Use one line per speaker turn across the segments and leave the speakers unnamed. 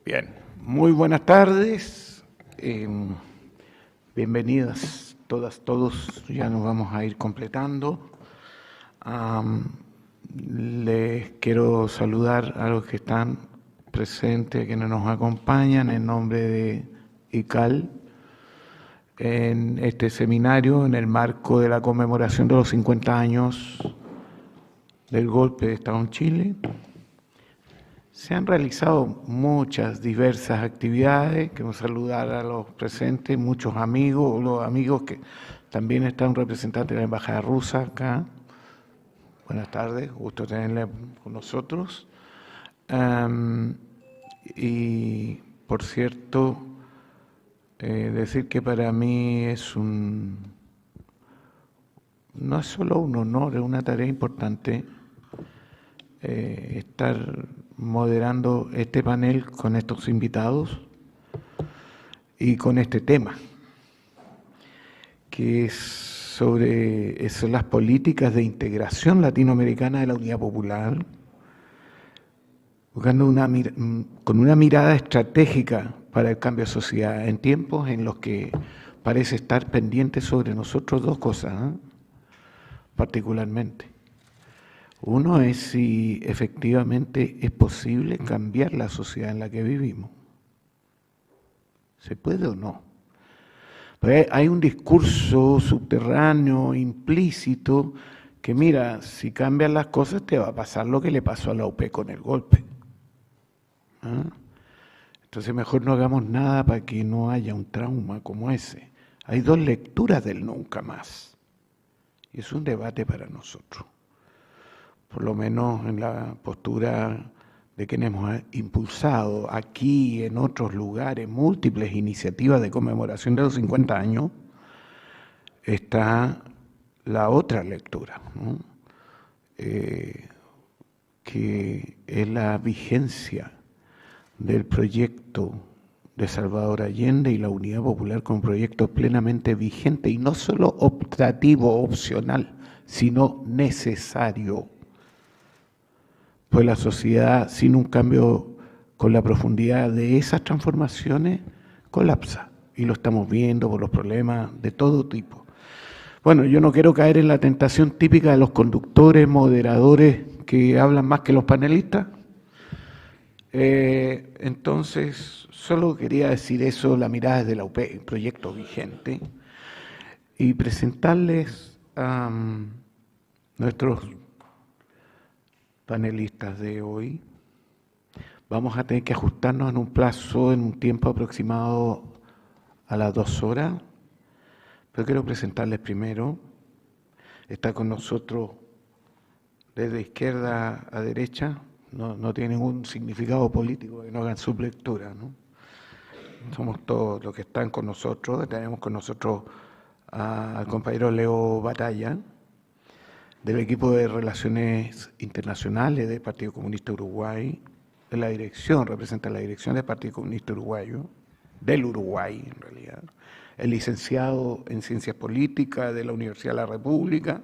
Bien, muy buenas tardes, bienvenidas todas, todos, ya nos vamos a ir completando. Les quiero saludar a los que están presentes, a quienes nos acompañan en nombre de ICAL en este seminario en el marco de la conmemoración de los 50 años del golpe de Estado en Chile. Se han realizado muchas diversas actividades, quiero saludar a los presentes, muchos amigos, los amigos que también está un representante de la Embajada Rusa acá. Buenas tardes, gusto tenerle con nosotros. Y por cierto, decir que para mí no es solo un honor, es una tarea importante estar moderando este panel con estos invitados y con este tema, que son las políticas de integración latinoamericana de la Unidad Popular, buscando con una mirada estratégica para el cambio de sociedad en tiempos en los que parece estar pendiente sobre nosotros dos cosas, particularmente. Uno es si efectivamente es posible cambiar la sociedad en la que vivimos. ¿Se puede o no? Pero hay un discurso subterráneo, implícito, que mira, si cambian las cosas te va a pasar lo que le pasó a la UP con el golpe. Entonces mejor no hagamos nada para que no haya un trauma como ese. Hay dos lecturas del nunca más. Y es un debate para nosotros. Por lo menos en la postura de quienes hemos impulsado aquí y en otros lugares múltiples iniciativas de conmemoración de los 50 años, está la otra lectura, ¿no? Que es la vigencia del proyecto de Salvador Allende y la Unidad Popular como proyecto plenamente vigente y no solo optativo, opcional, sino necesario. Pues la sociedad, sin un cambio con la profundidad de esas transformaciones, colapsa. Y lo estamos viendo por los problemas de todo tipo. Bueno, yo no quiero caer en la tentación típica de los conductores, moderadores, que hablan más que los panelistas. Entonces, solo quería decir eso, la mirada desde la UP, proyecto vigente, y presentarles a nuestros panelistas de hoy. Vamos a tener que ajustarnos en un plazo, en un tiempo aproximado a las 2 horas, pero quiero presentarles primero. Está con nosotros desde izquierda a derecha, no tiene ningún significado político que no hagan su lectura, ¿no? Somos todos los que están con nosotros. Tenemos con nosotros al compañero Leo Batalla, del equipo de Relaciones Internacionales del Partido Comunista Uruguay, de la dirección, representa la dirección del Partido Comunista Uruguayo, del Uruguay en realidad, el licenciado en Ciencias Políticas de la Universidad de la República,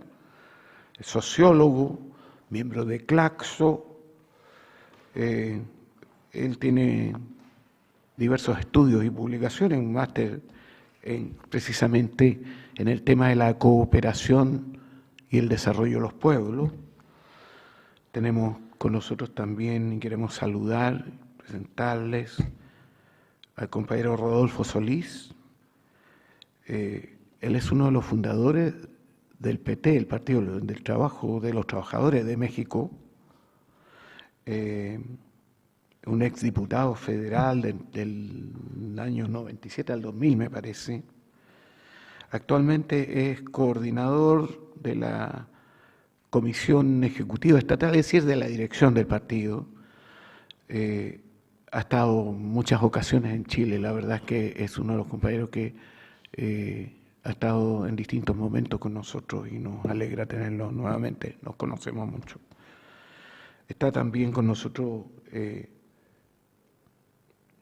es sociólogo, miembro de Claxo. Él tiene diversos estudios y publicaciones, un máster precisamente en el tema de la cooperación y el desarrollo de los pueblos. Tenemos con nosotros también, y queremos saludar, presentarles al compañero Rodolfo Solís. Él es uno de los fundadores del PT, el Partido del Trabajo de los Trabajadores de México, un exdiputado federal del año 97 al 2000, me parece. Actualmente es coordinador de la Comisión Ejecutiva Estatal, es decir, de la dirección del partido. Ha estado en muchas ocasiones en Chile, la verdad es que es uno de los compañeros que ha estado en distintos momentos con nosotros y nos alegra tenerlo nuevamente, nos conocemos mucho. Está también con nosotros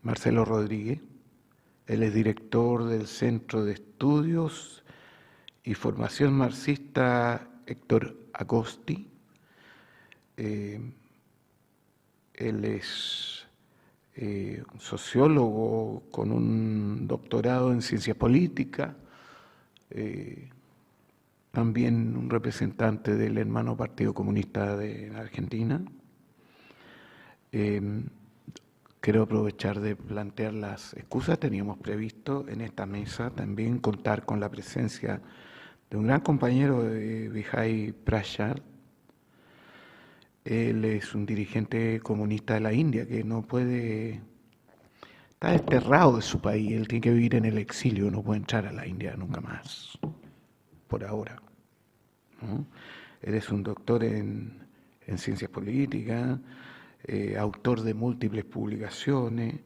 Marcelo Rodríguez. Él es director del Centro de Estudios y Formación Marxista Héctor Agosti. Él es un sociólogo con un doctorado en ciencias políticas, también un representante del hermano Partido Comunista de Argentina. Quiero aprovechar de plantear las excusas. Teníamos previsto en esta mesa también contar con la presencia de un gran compañero de Vijay Prashad. Él es un dirigente comunista de la India que no puede, está desterrado de su país, él tiene que vivir en el exilio, no puede entrar a la India nunca más, por ahora, ¿no? Él es un doctor en ciencias políticas, autor de múltiples publicaciones,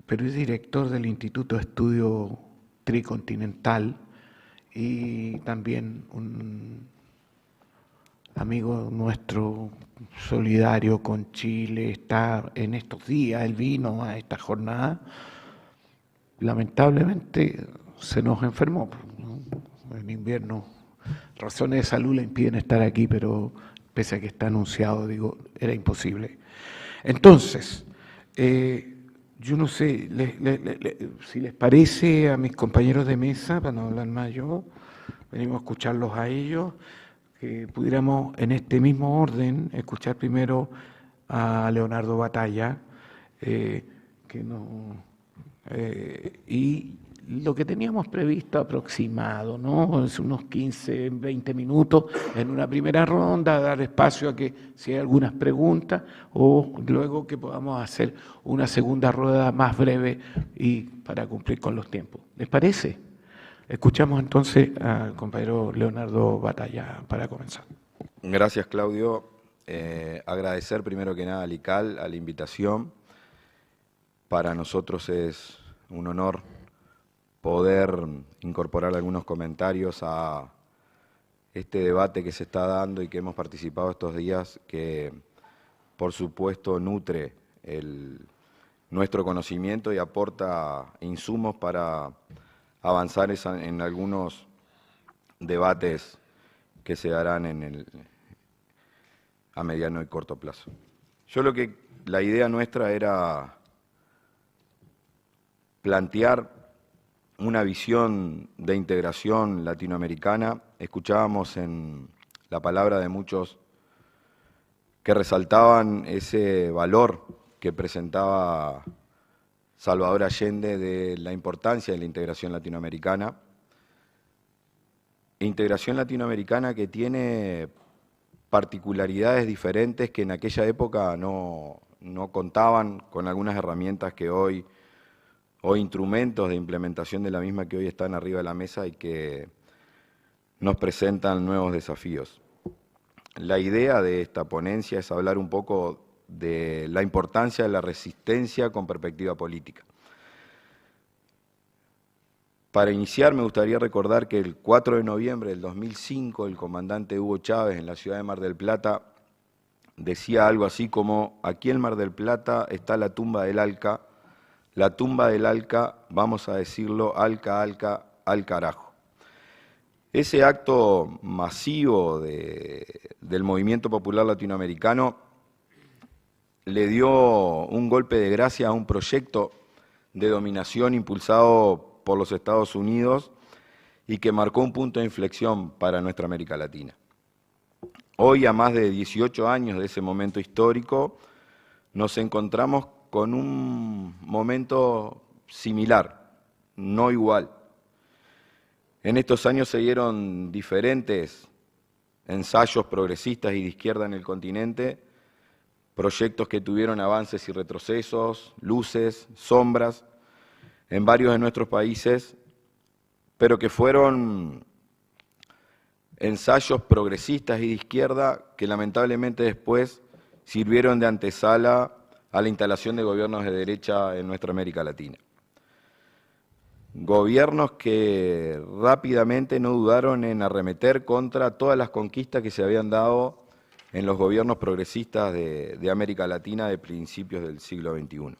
pero es director del Instituto de Estudio Tricontinental y también un amigo nuestro solidario con Chile. Está en estos días, él vino a esta jornada, lamentablemente se nos enfermó, ¿no? En invierno, razones de salud le impiden estar aquí, pero pese a que está anunciado, digo, era imposible. Entonces, yo no sé si les parece a mis compañeros de mesa, para no hablar más yo, venimos a escucharlos a ellos, que pudiéramos en este mismo orden escuchar primero a Leonardo Batalla, y lo que teníamos previsto aproximado, ¿no? Es unos 15, 20 minutos en una primera ronda, dar espacio a que si hay algunas preguntas o luego que podamos hacer una segunda rueda más breve y para cumplir con los tiempos. ¿Les parece? Escuchamos entonces al compañero Leonardo Batalla para comenzar.
Gracias, Claudio. Agradecer primero que nada a LICAL, a la invitación. Para nosotros es un honor poder incorporar algunos comentarios a este debate que se está dando y que hemos participado estos días, que por supuesto nutre nuestro conocimiento y aporta insumos para avanzar en algunos debates que se darán a mediano y corto plazo. La idea nuestra era plantear una visión de integración latinoamericana. Escuchábamos en la palabra de muchos que resaltaban ese valor que presentaba Salvador Allende de la importancia de la integración latinoamericana. Integración latinoamericana que tiene particularidades diferentes que en aquella época no contaban con algunas herramientas que hoy, o instrumentos de implementación de la misma que hoy están arriba de la mesa y que nos presentan nuevos desafíos. La idea de esta ponencia es hablar un poco de la importancia de la resistencia con perspectiva política. Para iniciar me gustaría recordar que el 4 de noviembre del 2005 el comandante Hugo Chávez en la ciudad de Mar del Plata decía algo así como: aquí en Mar del Plata está la tumba del Alca, vamos a decirlo, Alca, al carajo. Ese acto masivo del movimiento popular latinoamericano le dio un golpe de gracia a un proyecto de dominación impulsado por los Estados Unidos y que marcó un punto de inflexión para nuestra América Latina. Hoy, a más de 18 años de ese momento histórico, nos encontramos con un momento similar, no igual. En estos años se dieron diferentes ensayos progresistas y de izquierda en el continente, proyectos que tuvieron avances y retrocesos, luces, sombras, en varios de nuestros países, pero que fueron ensayos progresistas y de izquierda que lamentablemente después sirvieron de antesala a la instalación de gobiernos de derecha en nuestra América Latina. Gobiernos que rápidamente no dudaron en arremeter contra todas las conquistas que se habían dado en los gobiernos progresistas de América Latina de principios del siglo XXI.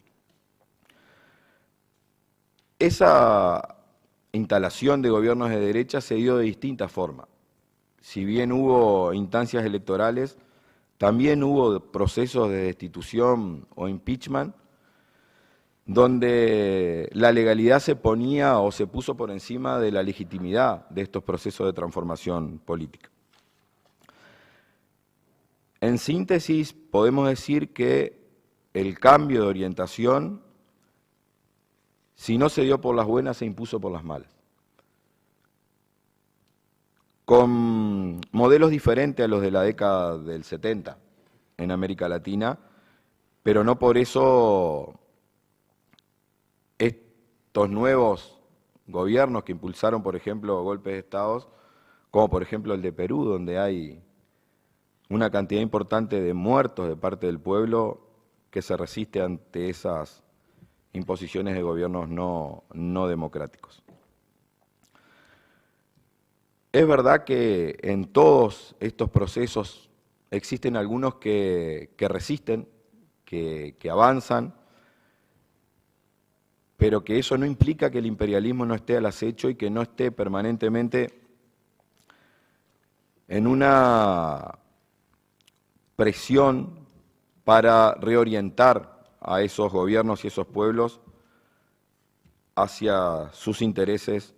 Esa instalación de gobiernos de derecha se dio de distintas formas. Si bien hubo instancias electorales, también hubo procesos de destitución o impeachment donde la legalidad se ponía o se puso por encima de la legitimidad de estos procesos de transformación política. En síntesis, podemos decir que el cambio de orientación, si no se dio por las buenas, se impuso por las malas. Con modelos diferentes a los de la década del 70 en América Latina, pero no por eso estos nuevos gobiernos que impulsaron, por ejemplo, golpes de Estado, como por ejemplo el de Perú, donde hay una cantidad importante de muertos de parte del pueblo que se resiste ante esas imposiciones de gobiernos no democráticos. Es verdad que en todos estos procesos existen algunos que resisten, que avanzan, pero que eso no implica que el imperialismo no esté al acecho y que no esté permanentemente en una presión para reorientar a esos gobiernos y esos pueblos hacia sus intereses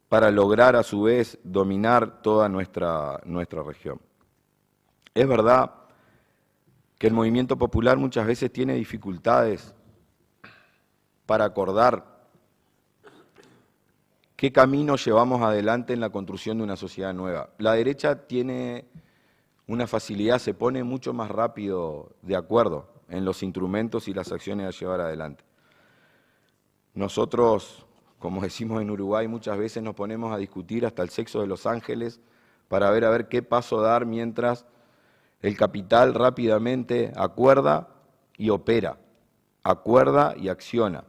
para lograr a su vez dominar toda nuestra región. Es verdad que el movimiento popular muchas veces tiene dificultades para acordar qué camino llevamos adelante en la construcción de una sociedad nueva. La derecha tiene una facilidad, se pone mucho más rápido de acuerdo en los instrumentos y las acciones a llevar adelante. Nosotros, como decimos en Uruguay, muchas veces nos ponemos a discutir hasta el sexo de los ángeles para ver qué paso dar mientras el capital rápidamente acuerda y opera, acuerda y acciona.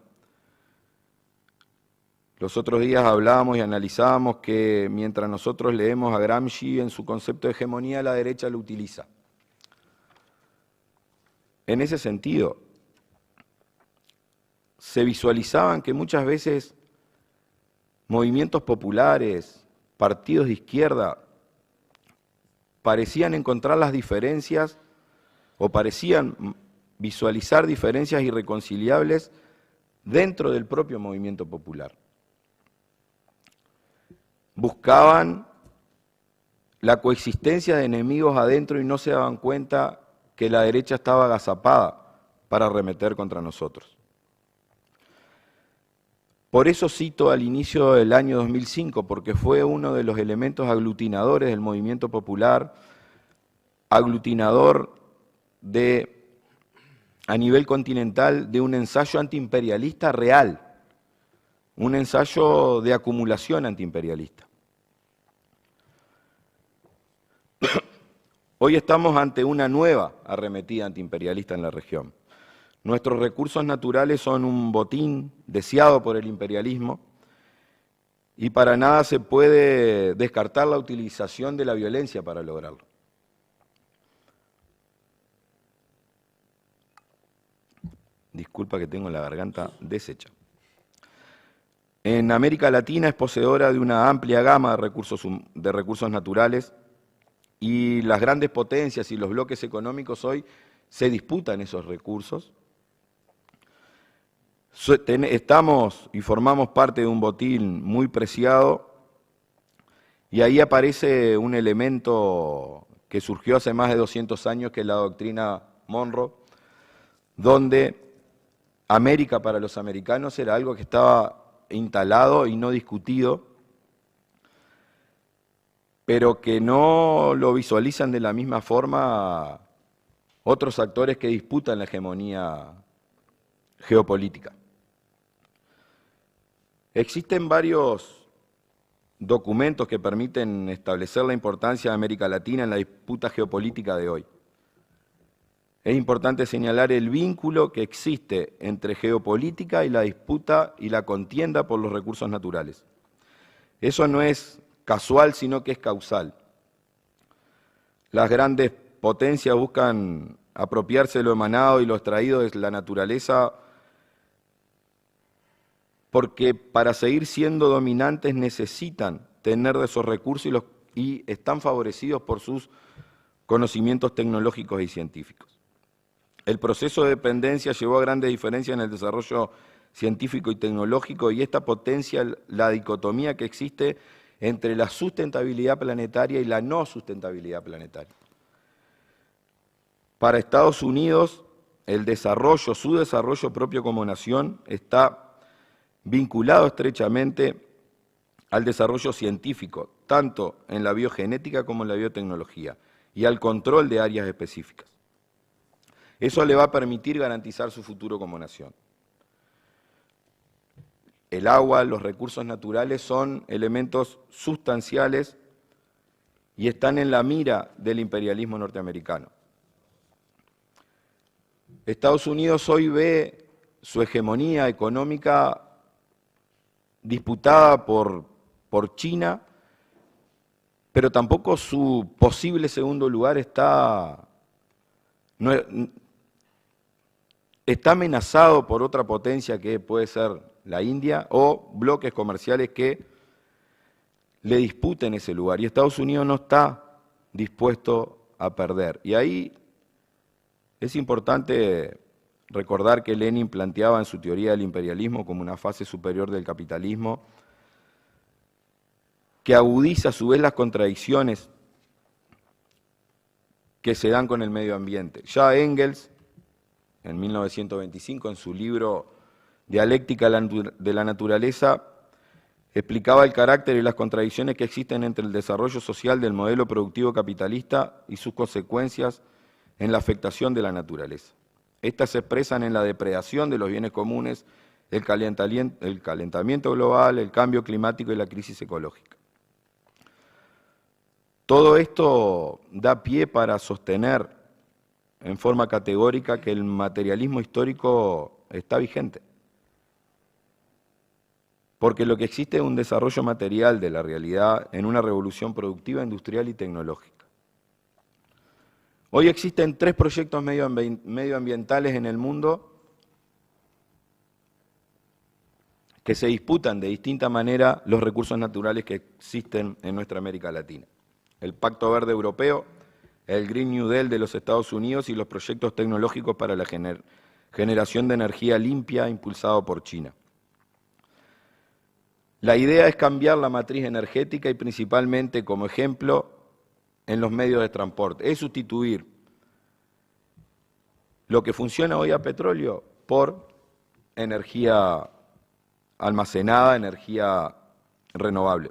Los otros días hablábamos y analizábamos que mientras nosotros leemos a Gramsci en su concepto de hegemonía, la derecha lo utiliza. En ese sentido, se visualizaban que muchas veces movimientos populares, partidos de izquierda, parecían encontrar las diferencias o parecían visualizar diferencias irreconciliables dentro del propio movimiento popular. Buscaban la coexistencia de enemigos adentro y no se daban cuenta que la derecha estaba agazapada para arremeter contra nosotros. Por eso cito al inicio del año 2005, porque fue uno de los elementos aglutinadores del movimiento popular, aglutinador a nivel continental de un ensayo antiimperialista real, un ensayo de acumulación antiimperialista. Hoy estamos ante una nueva arremetida antiimperialista en la región. Nuestros recursos naturales son un botín deseado por el imperialismo y para nada se puede descartar la utilización de la violencia para lograrlo. Disculpa que tengo la garganta deshecha. En América Latina es poseedora de una amplia gama de recursos naturales y las grandes potencias y los bloques económicos hoy se disputan esos recursos. Estamos y formamos parte de un botín muy preciado y ahí aparece un elemento que surgió hace más de 200 años, que es la doctrina Monroe, donde América para los americanos era algo que estaba instalado y no discutido, pero que no lo visualizan de la misma forma otros actores que disputan la hegemonía geopolítica. Existen varios documentos que permiten establecer la importancia de América Latina en la disputa geopolítica de hoy. Es importante señalar el vínculo que existe entre geopolítica y la disputa y la contienda por los recursos naturales. Eso no es casual, sino que es causal. Las grandes potencias buscan apropiarse de lo emanado y lo extraído de la naturaleza porque para seguir siendo dominantes necesitan tener de esos recursos y están favorecidos por sus conocimientos tecnológicos y científicos. El proceso de dependencia llevó a grandes diferencias en el desarrollo científico y tecnológico, y esta potencia la dicotomía que existe entre la sustentabilidad planetaria y la no sustentabilidad planetaria. Para Estados Unidos, su desarrollo propio como nación está vinculado estrechamente al desarrollo científico, tanto en la biogenética como en la biotecnología, y al control de áreas específicas. Eso le va a permitir garantizar su futuro como nación. El agua, los recursos naturales son elementos sustanciales y están en la mira del imperialismo norteamericano. Estados Unidos hoy ve su hegemonía económica disputada por China, pero tampoco su posible segundo lugar está amenazado por otra potencia que puede ser la India o bloques comerciales que le disputen ese lugar. Y Estados Unidos no está dispuesto a perder. Y ahí es importante recordar que Lenin planteaba en su teoría del imperialismo como una fase superior del capitalismo, que agudiza a su vez las contradicciones que se dan con el medio ambiente. Ya Engels, en 1925, en su libro Dialéctica de la Naturaleza, explicaba el carácter y las contradicciones que existen entre el desarrollo social del modelo productivo capitalista y sus consecuencias en la afectación de la naturaleza. Estas se expresan en la depredación de los bienes comunes, el calentamiento global, el cambio climático y la crisis ecológica. Todo esto da pie para sostener en forma categórica que el materialismo histórico está vigente. Porque lo que existe es un desarrollo material de la realidad en una revolución productiva, industrial y tecnológica. Hoy existen 3 proyectos medioambientales en el mundo que se disputan de distinta manera los recursos naturales que existen en nuestra América Latina. El Pacto Verde Europeo, el Green New Deal de los Estados Unidos y los proyectos tecnológicos para la generación de energía limpia impulsado por China. La idea es cambiar la matriz energética y principalmente, como ejemplo, en los medios de transporte. Es sustituir lo que funciona hoy a petróleo por energía almacenada, energía renovable.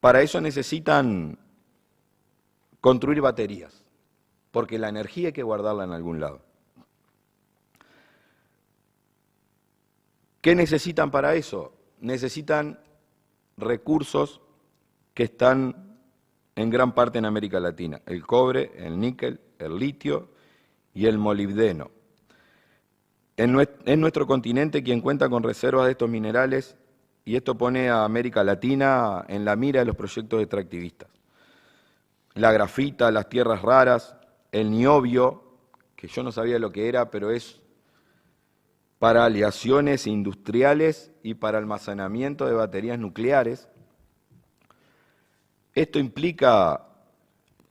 Para eso necesitan construir baterías, porque la energía hay que guardarla en algún lado. ¿Qué necesitan para eso? Necesitan recursos que están en gran parte en América Latina: el cobre, el níquel, el litio y el molibdeno. Es nuestro continente quien cuenta con reservas de estos minerales, y esto pone a América Latina en la mira de los proyectos extractivistas. La grafita, las tierras raras, el niobio, que yo no sabía lo que era, pero es para aleaciones industriales y para almacenamiento de baterías nucleares. Esto implica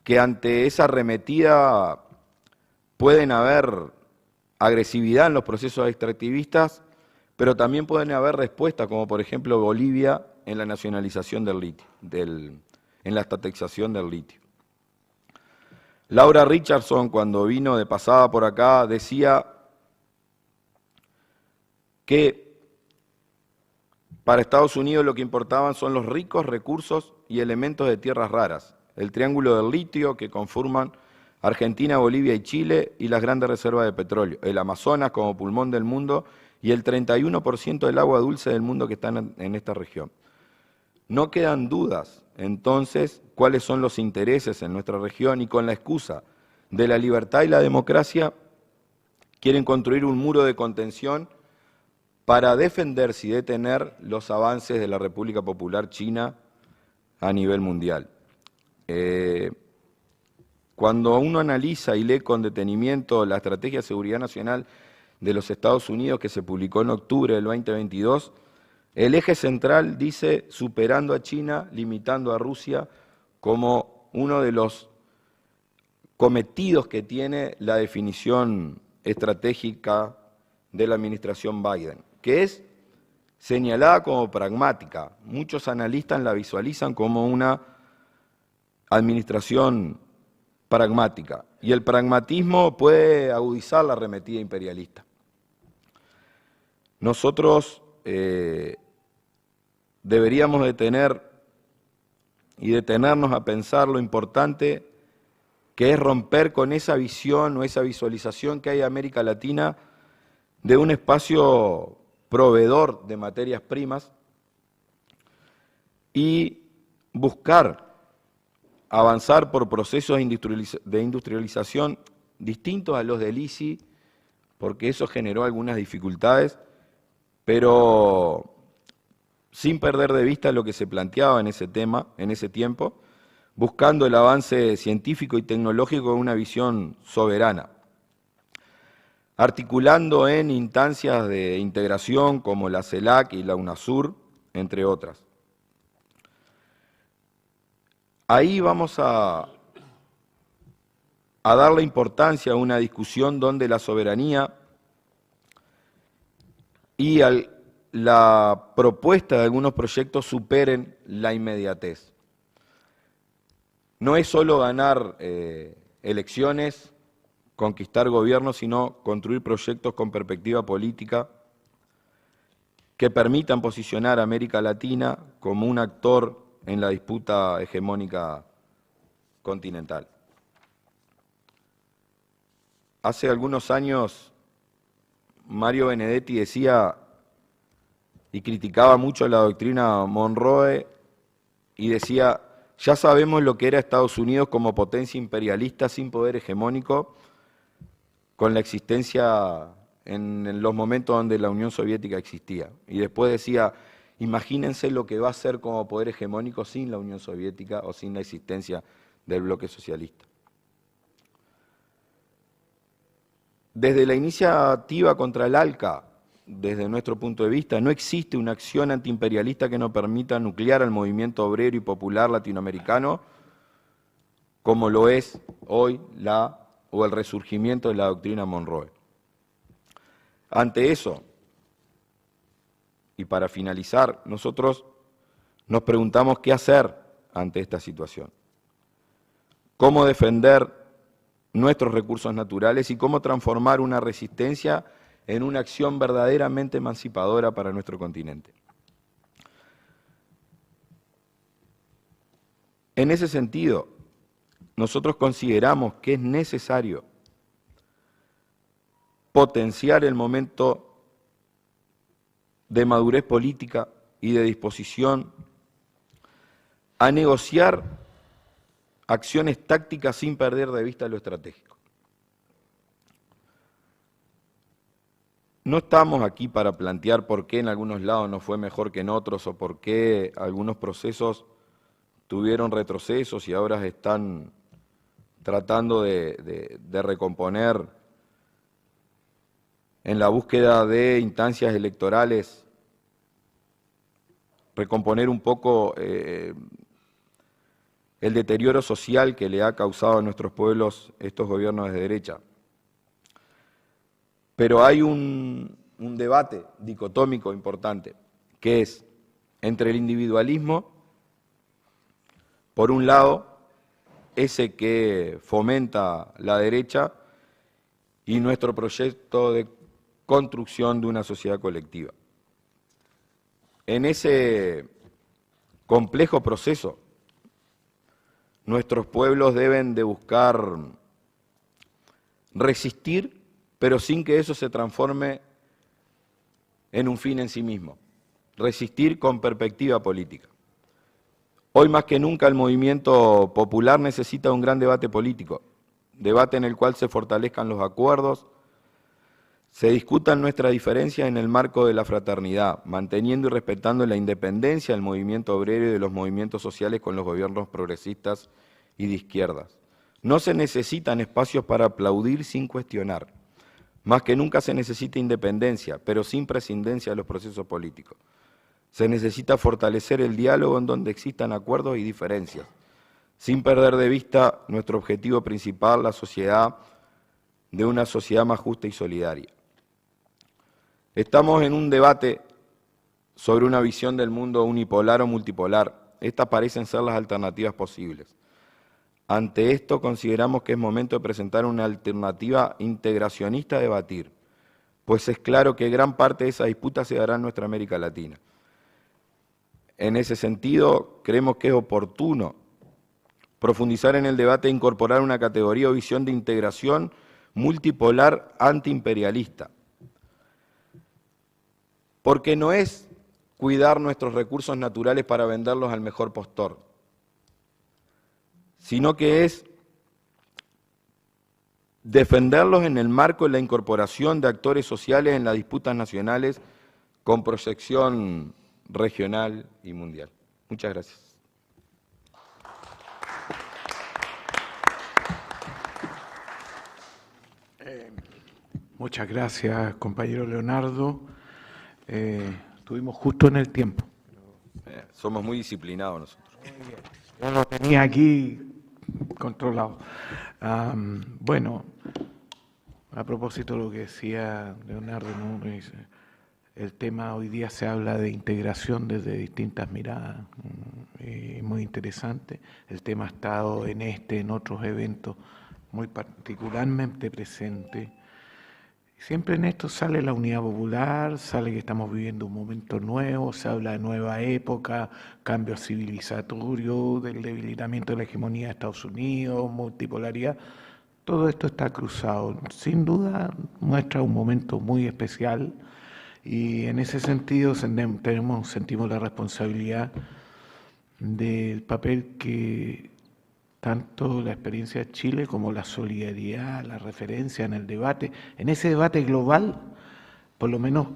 que ante esa arremetida pueden haber agresividad en los procesos extractivistas, pero también pueden haber respuestas, como por ejemplo Bolivia en la nacionalización del litio, en la estatización del litio. Laura Richardson, cuando vino de pasada por acá, decía que para Estados Unidos lo que importaban son los ricos recursos y elementos de tierras raras, el triángulo del litio que conforman Argentina, Bolivia y Chile, y las grandes reservas de petróleo, el Amazonas como pulmón del mundo y el 31% del agua dulce del mundo que están en esta región. No quedan dudas, entonces, cuáles son los intereses en nuestra región, y con la excusa de la libertad y la democracia quieren construir un muro de contención para defenderse y detener los avances de la República Popular China a nivel mundial. Cuando uno analiza y lee con detenimiento la Estrategia de Seguridad Nacional de los Estados Unidos, que se publicó en octubre del 2022, el eje central dice superando a China, limitando a Rusia, como uno de los cometidos que tiene la definición estratégica de la administración Biden, que es señalada como pragmática. Muchos analistas la visualizan como una administración pragmática, y el pragmatismo puede agudizar la arremetida imperialista. Nosotros deberíamos detenernos a pensar lo importante que es romper con esa visión o esa visualización que hay de América Latina de un espacio proveedor de materias primas y buscar avanzar por procesos de industrialización distintos a los del ICI, porque eso generó algunas dificultades, pero sin perder de vista lo que se planteaba en ese tema, en ese tiempo, buscando el avance científico y tecnológico con una visión soberana, articulando en instancias de integración como la CELAC y la UNASUR, entre otras. Ahí vamos a darle importancia a una discusión donde la soberanía y la propuesta de algunos proyectos superen la inmediatez. No es solo ganar elecciones, conquistar gobiernos, sino construir proyectos con perspectiva política que permitan posicionar a América Latina como un actor en la disputa hegemónica continental. Hace algunos años Mario Benedetti decía y criticaba mucho la doctrina Monroe y decía: ya sabemos lo que era Estados Unidos como potencia imperialista sin poder hegemónico, con la existencia en los momentos donde la Unión Soviética existía. Y después decía: imagínense lo que va a ser como poder hegemónico sin la Unión Soviética o sin la existencia del bloque socialista. Desde la iniciativa contra el ALCA, desde nuestro punto de vista, no existe una acción antiimperialista que no permita nuclear al movimiento obrero y popular latinoamericano, como lo es hoy el resurgimiento de la doctrina Monroe. Ante eso, y para finalizar, nosotros nos preguntamos qué hacer ante esta situación, cómo defender nuestros recursos naturales y cómo transformar una resistencia en una acción verdaderamente emancipadora para nuestro continente. En ese sentido, nosotros consideramos que es necesario potenciar el momento de madurez política y de disposición a negociar acciones tácticas sin perder de vista lo estratégico. No estamos aquí para plantear por qué en algunos lados nos fue mejor que en otros o por qué algunos procesos tuvieron retrocesos y ahora están tratando de recomponer en la búsqueda de instancias electorales, recomponer un poco el deterioro social que le ha causado a nuestros pueblos estos gobiernos de derecha. Pero hay un debate dicotómico importante, que es entre el individualismo, por un lado, ese que fomenta la derecha, y nuestro proyecto de construcción de una sociedad colectiva. En ese complejo proceso, nuestros pueblos deben de buscar resistir, pero sin que eso se transforme en un fin en sí mismo. Resistir con perspectiva política. Hoy más que nunca el movimiento popular necesita un gran debate político, debate en el cual se fortalezcan los acuerdos, se discutan nuestras diferencias en el marco de la fraternidad, manteniendo y respetando la independencia del movimiento obrero y de los movimientos sociales con los gobiernos progresistas y de izquierdas. No se necesitan espacios para aplaudir sin cuestionar. Más que nunca se necesita independencia, pero sin prescindencia de los procesos políticos. Se necesita fortalecer el diálogo en donde existan acuerdos y diferencias. sin perder de vista nuestro objetivo principal, la sociedad de una sociedad más justa y solidaria. Estamos en un debate sobre una visión del mundo unipolar o multipolar. Estas parecen ser las alternativas posibles. Ante esto, consideramos que es momento de presentar una alternativa integracionista a debatir, pues es claro que gran parte de esa disputa se dará en nuestra América Latina. En ese sentido, creemos que es oportuno profundizar en el debate e incorporar una categoría o visión de integración multipolar antiimperialista, porque no es cuidar nuestros recursos naturales para venderlos al mejor postor, sino que es defenderlos en el marco de la incorporación de actores sociales en las disputas nacionales con proyección regional y mundial. Muchas gracias.
Muchas gracias, compañero Leonardo. Estuvimos justo en el tiempo.
Somos muy disciplinados nosotros.
Yo lo tenía aquí controlado. Bueno, a propósito de lo que decía Leonardo, ¿no? El tema hoy día se habla de integración desde distintas miradas, muy interesante. El tema ha estado en otros eventos muy particularmente presente. Siempre en esto sale la unidad popular, sale que estamos viviendo un momento nuevo, se habla de nueva época, cambio civilizatorio, del debilitamiento de la hegemonía de Estados Unidos, multipolaridad. Todo esto está cruzado. Sin duda muestra un momento muy especial y en ese sentido sentimos la responsabilidad del papel que tanto la experiencia de Chile como la solidaridad, la referencia en el debate, en ese debate global, por lo menos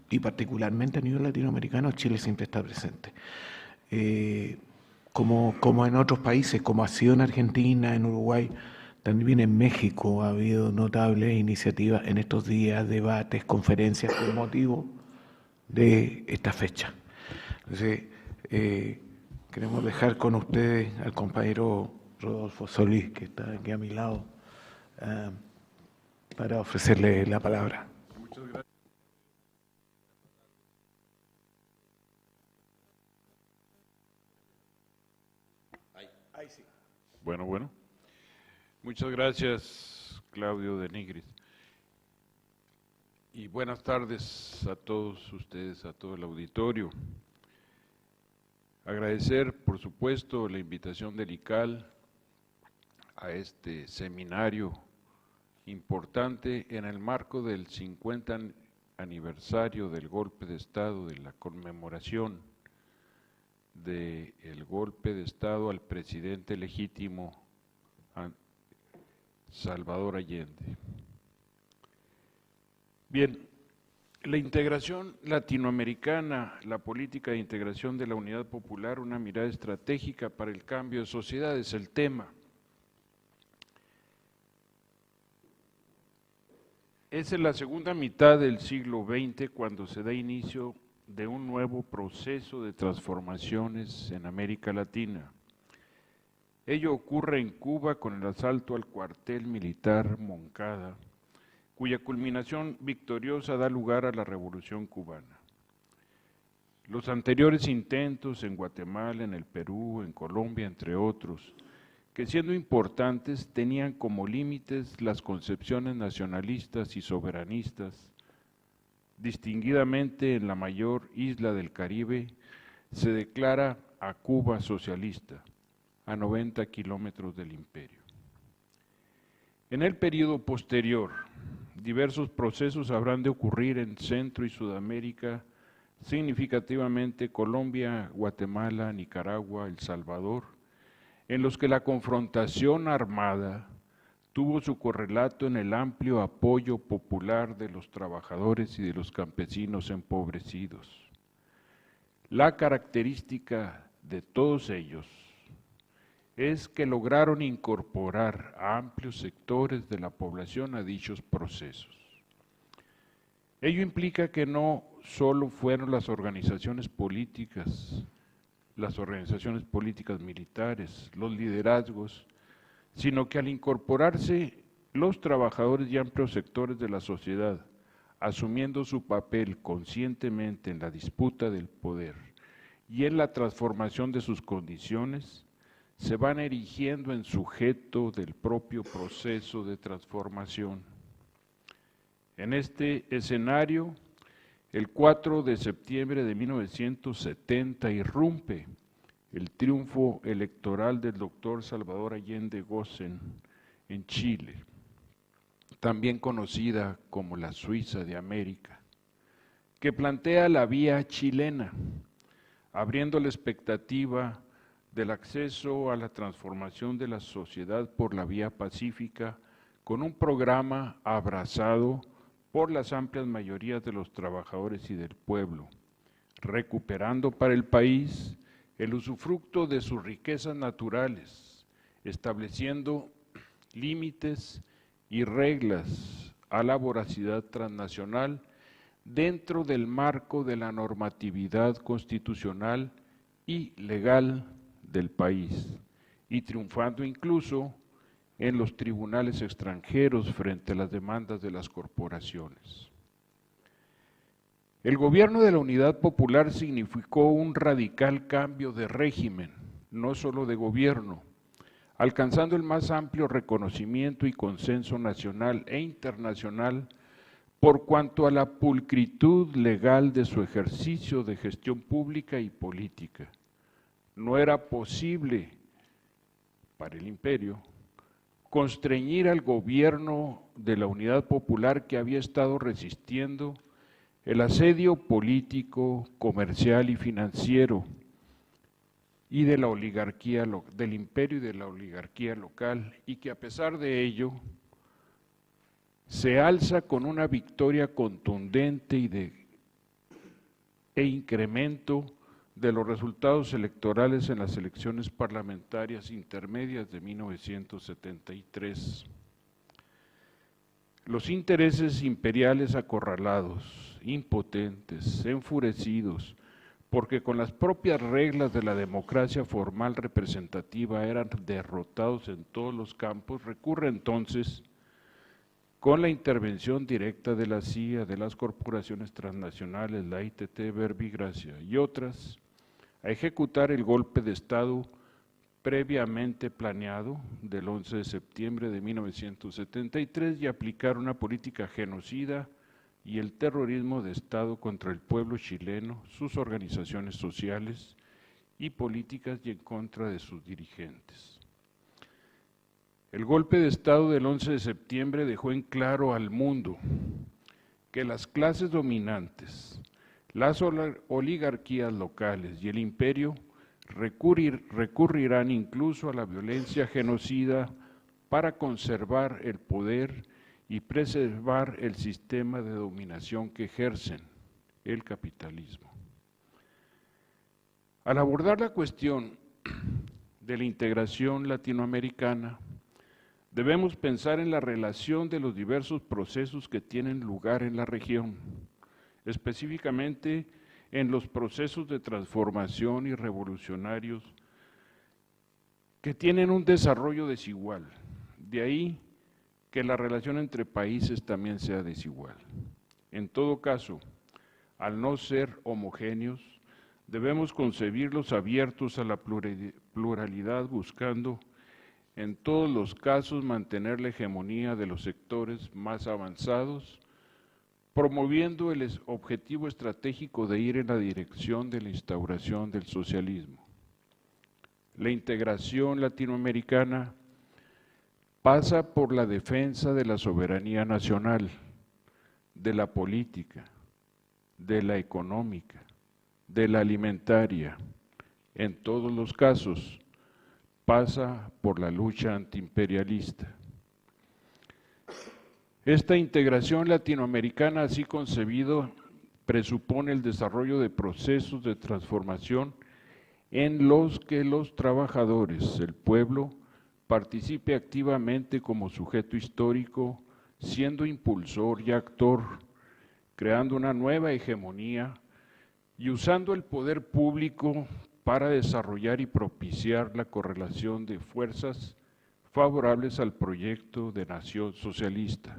y particularmente a nivel latinoamericano, Chile siempre está presente. Como en otros países, como ha sido en Argentina, en Uruguay, también en México ha habido notables iniciativas en estos días, debates, conferencias con motivo de esta fecha. Entonces, queremos dejar con ustedes al compañero Rodolfo Solís, que está aquí a mi lado, para ofrecerle la palabra.
Muchas gracias. Ahí sí. Bueno. Muchas gracias, Claudio de Nigris. Y buenas tardes a todos ustedes, a todo el auditorio. Agradecer, por supuesto, la invitación del ICAL a este seminario importante en el marco del 50 aniversario del golpe de Estado, de la conmemoración del golpe de Estado al presidente legítimo Salvador Allende. Bien, la integración latinoamericana, la política de integración de la unidad popular, una mirada estratégica para el cambio de sociedad es el tema. Es en la segunda mitad del siglo XX cuando se da inicio de un nuevo proceso de transformaciones en América Latina. Ello ocurre en Cuba con el asalto al cuartel militar Moncada, cuya culminación victoriosa da lugar a la Revolución Cubana. Los anteriores intentos en Guatemala, en el Perú, en Colombia, entre otros, que siendo importantes tenían como límites las concepciones nacionalistas y soberanistas, distinguidamente en la mayor isla del Caribe, se declara a Cuba socialista, a 90 kilómetros del imperio. En el período posterior, diversos procesos habrán de ocurrir en Centro y Sudamérica, significativamente Colombia, Guatemala, Nicaragua, El Salvador, en los que la confrontación armada tuvo su correlato en el amplio apoyo popular de los trabajadores y de los campesinos empobrecidos. La característica de todos ellos es que lograron incorporar a amplios sectores de la población a dichos procesos. Ello implica que no solo fueron las organizaciones políticas las organizaciones políticas militares, los liderazgos, sino que al incorporarse los trabajadores y amplios sectores de la sociedad, asumiendo su papel conscientemente en la disputa del poder y en la transformación de sus condiciones, se van erigiendo en sujeto del propio proceso de transformación. En este escenario, el 4 de septiembre de 1970 irrumpe el triunfo electoral del doctor Salvador Allende Gossen en Chile, también conocida como la Suiza de América, que plantea la vía chilena, abriendo la expectativa del acceso a la transformación de la sociedad por la vía pacífica, con un programa abrazado por las amplias mayorías de los trabajadores y del pueblo, recuperando para el país el usufructo de sus riquezas naturales, estableciendo límites y reglas a la voracidad transnacional dentro del marco de la normatividad constitucional y legal del país, y triunfando incluso en los tribunales extranjeros frente a las demandas de las corporaciones. El gobierno de la Unidad Popular significó un radical cambio de régimen, no solo de gobierno, alcanzando el más amplio reconocimiento y consenso nacional e internacional por cuanto a la pulcritud legal de su ejercicio de gestión pública y política. No era posible para el imperio constreñir al gobierno de la Unidad Popular, que había estado resistiendo el asedio político, comercial y financiero y de la oligarquía, del imperio y de la oligarquía local, y que a pesar de ello se alza con una victoria contundente e incremento de los resultados electorales en las elecciones parlamentarias intermedias de 1973. Los intereses imperiales acorralados, impotentes, enfurecidos, porque con las propias reglas de la democracia formal representativa eran derrotados en todos los campos, recurre entonces, con la intervención directa de la CIA, de las corporaciones transnacionales, la ITT, Verbigracia y otras, a ejecutar el golpe de Estado previamente planeado del 11 de septiembre de 1973 y aplicar una política genocida y el terrorismo de Estado contra el pueblo chileno, sus organizaciones sociales y políticas y en contra de sus dirigentes. El golpe de Estado del 11 de septiembre dejó en claro al mundo que las clases dominantes, las oligarquías locales y el imperio recurrirán incluso a la violencia genocida para conservar el poder y preservar el sistema de dominación que ejercen, el capitalismo. Al abordar la cuestión de la integración latinoamericana, debemos pensar en la relación de los diversos procesos que tienen lugar en la región, específicamente en los procesos de transformación y revolucionarios que tienen un desarrollo desigual. De ahí que la relación entre países también sea desigual. En todo caso, al no ser homogéneos, debemos concebirlos abiertos a la pluralidad, buscando en todos los casos mantener la hegemonía de los sectores más avanzados, promoviendo el objetivo estratégico de ir en la dirección de la instauración del socialismo. La integración latinoamericana pasa por la defensa de la soberanía nacional, de la política, de la económica, de la alimentaria. En todos los casos, pasa por la lucha antiimperialista. Esta integración latinoamericana, así concebido, presupone el desarrollo de procesos de transformación en los que los trabajadores, el pueblo, participe activamente como sujeto histórico, siendo impulsor y actor, creando una nueva hegemonía y usando el poder público para desarrollar y propiciar la correlación de fuerzas favorables al proyecto de nación socialista,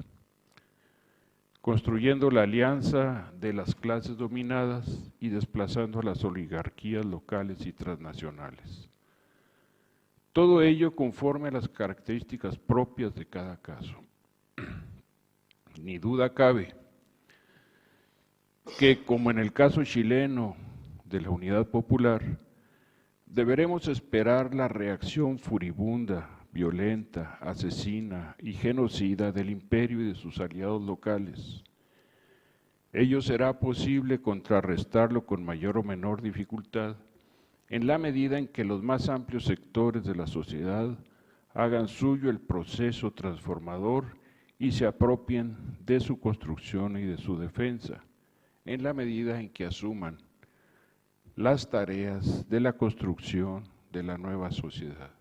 construyendo la alianza de las clases dominadas y desplazando a las oligarquías locales y transnacionales. Todo ello conforme a las características propias de cada caso. Ni duda cabe que, como en el caso chileno de la Unidad Popular, deberemos esperar la reacción furibunda, violenta, asesina y genocida del imperio y de sus aliados locales. Ello será posible contrarrestarlo con mayor o menor dificultad en la medida en que los más amplios sectores de la sociedad hagan suyo el proceso transformador y se apropien de su construcción y de su defensa, en la medida en que asuman las tareas de la construcción de la nueva sociedad.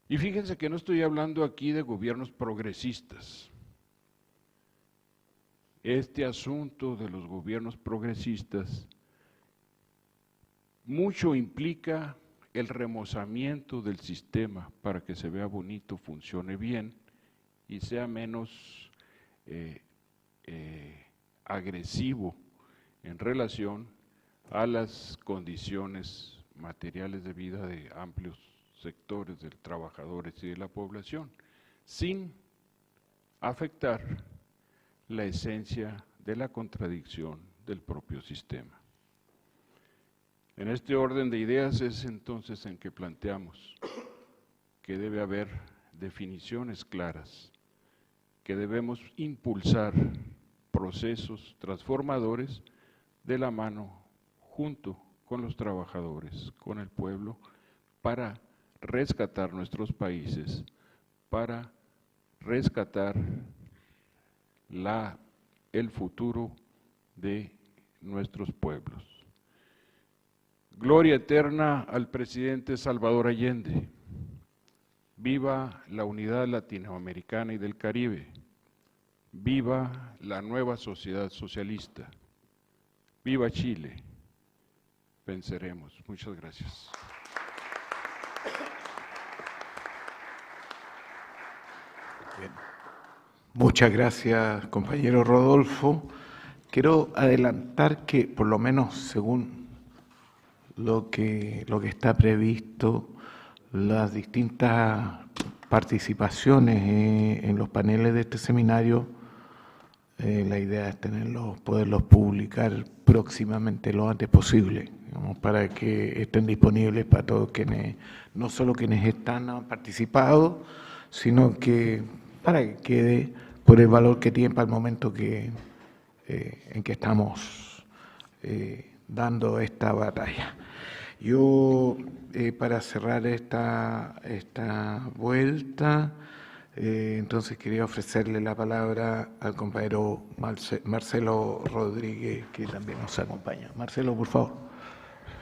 Y fíjense que no estoy hablando aquí de gobiernos progresistas. Este asunto de los gobiernos progresistas mucho implica el remozamiento del sistema para que se vea bonito, funcione bien y sea menos agresivo en relación a las condiciones materiales de vida de amplios sectores de trabajadores y de la población, sin afectar la esencia de la contradicción del propio sistema. En este orden de ideas es entonces en que planteamos que debe haber definiciones claras, que debemos impulsar procesos transformadores de la mano junto con los trabajadores, con el pueblo, para rescatar nuestros países, para rescatar el futuro de nuestros pueblos. Gloria eterna al presidente Salvador Allende. Viva la unidad latinoamericana y del Caribe. Viva la nueva sociedad socialista. Viva Chile. Venceremos. Muchas gracias.
Bien. Muchas gracias, compañero Rodolfo. Quiero adelantar que, por lo menos según lo que está previsto, las distintas participaciones en los paneles de este seminario, la idea es poderlos publicar próximamente lo antes posible, digamos, para que estén disponibles para todos quienes, no solo quienes han participado, sino que para que quede por el valor que tiene para el momento en que estamos dando esta batalla. Yo, para cerrar esta vuelta, entonces quería ofrecerle la palabra al compañero Marcelo Rodríguez, que también nos acompaña. Marcelo, por favor.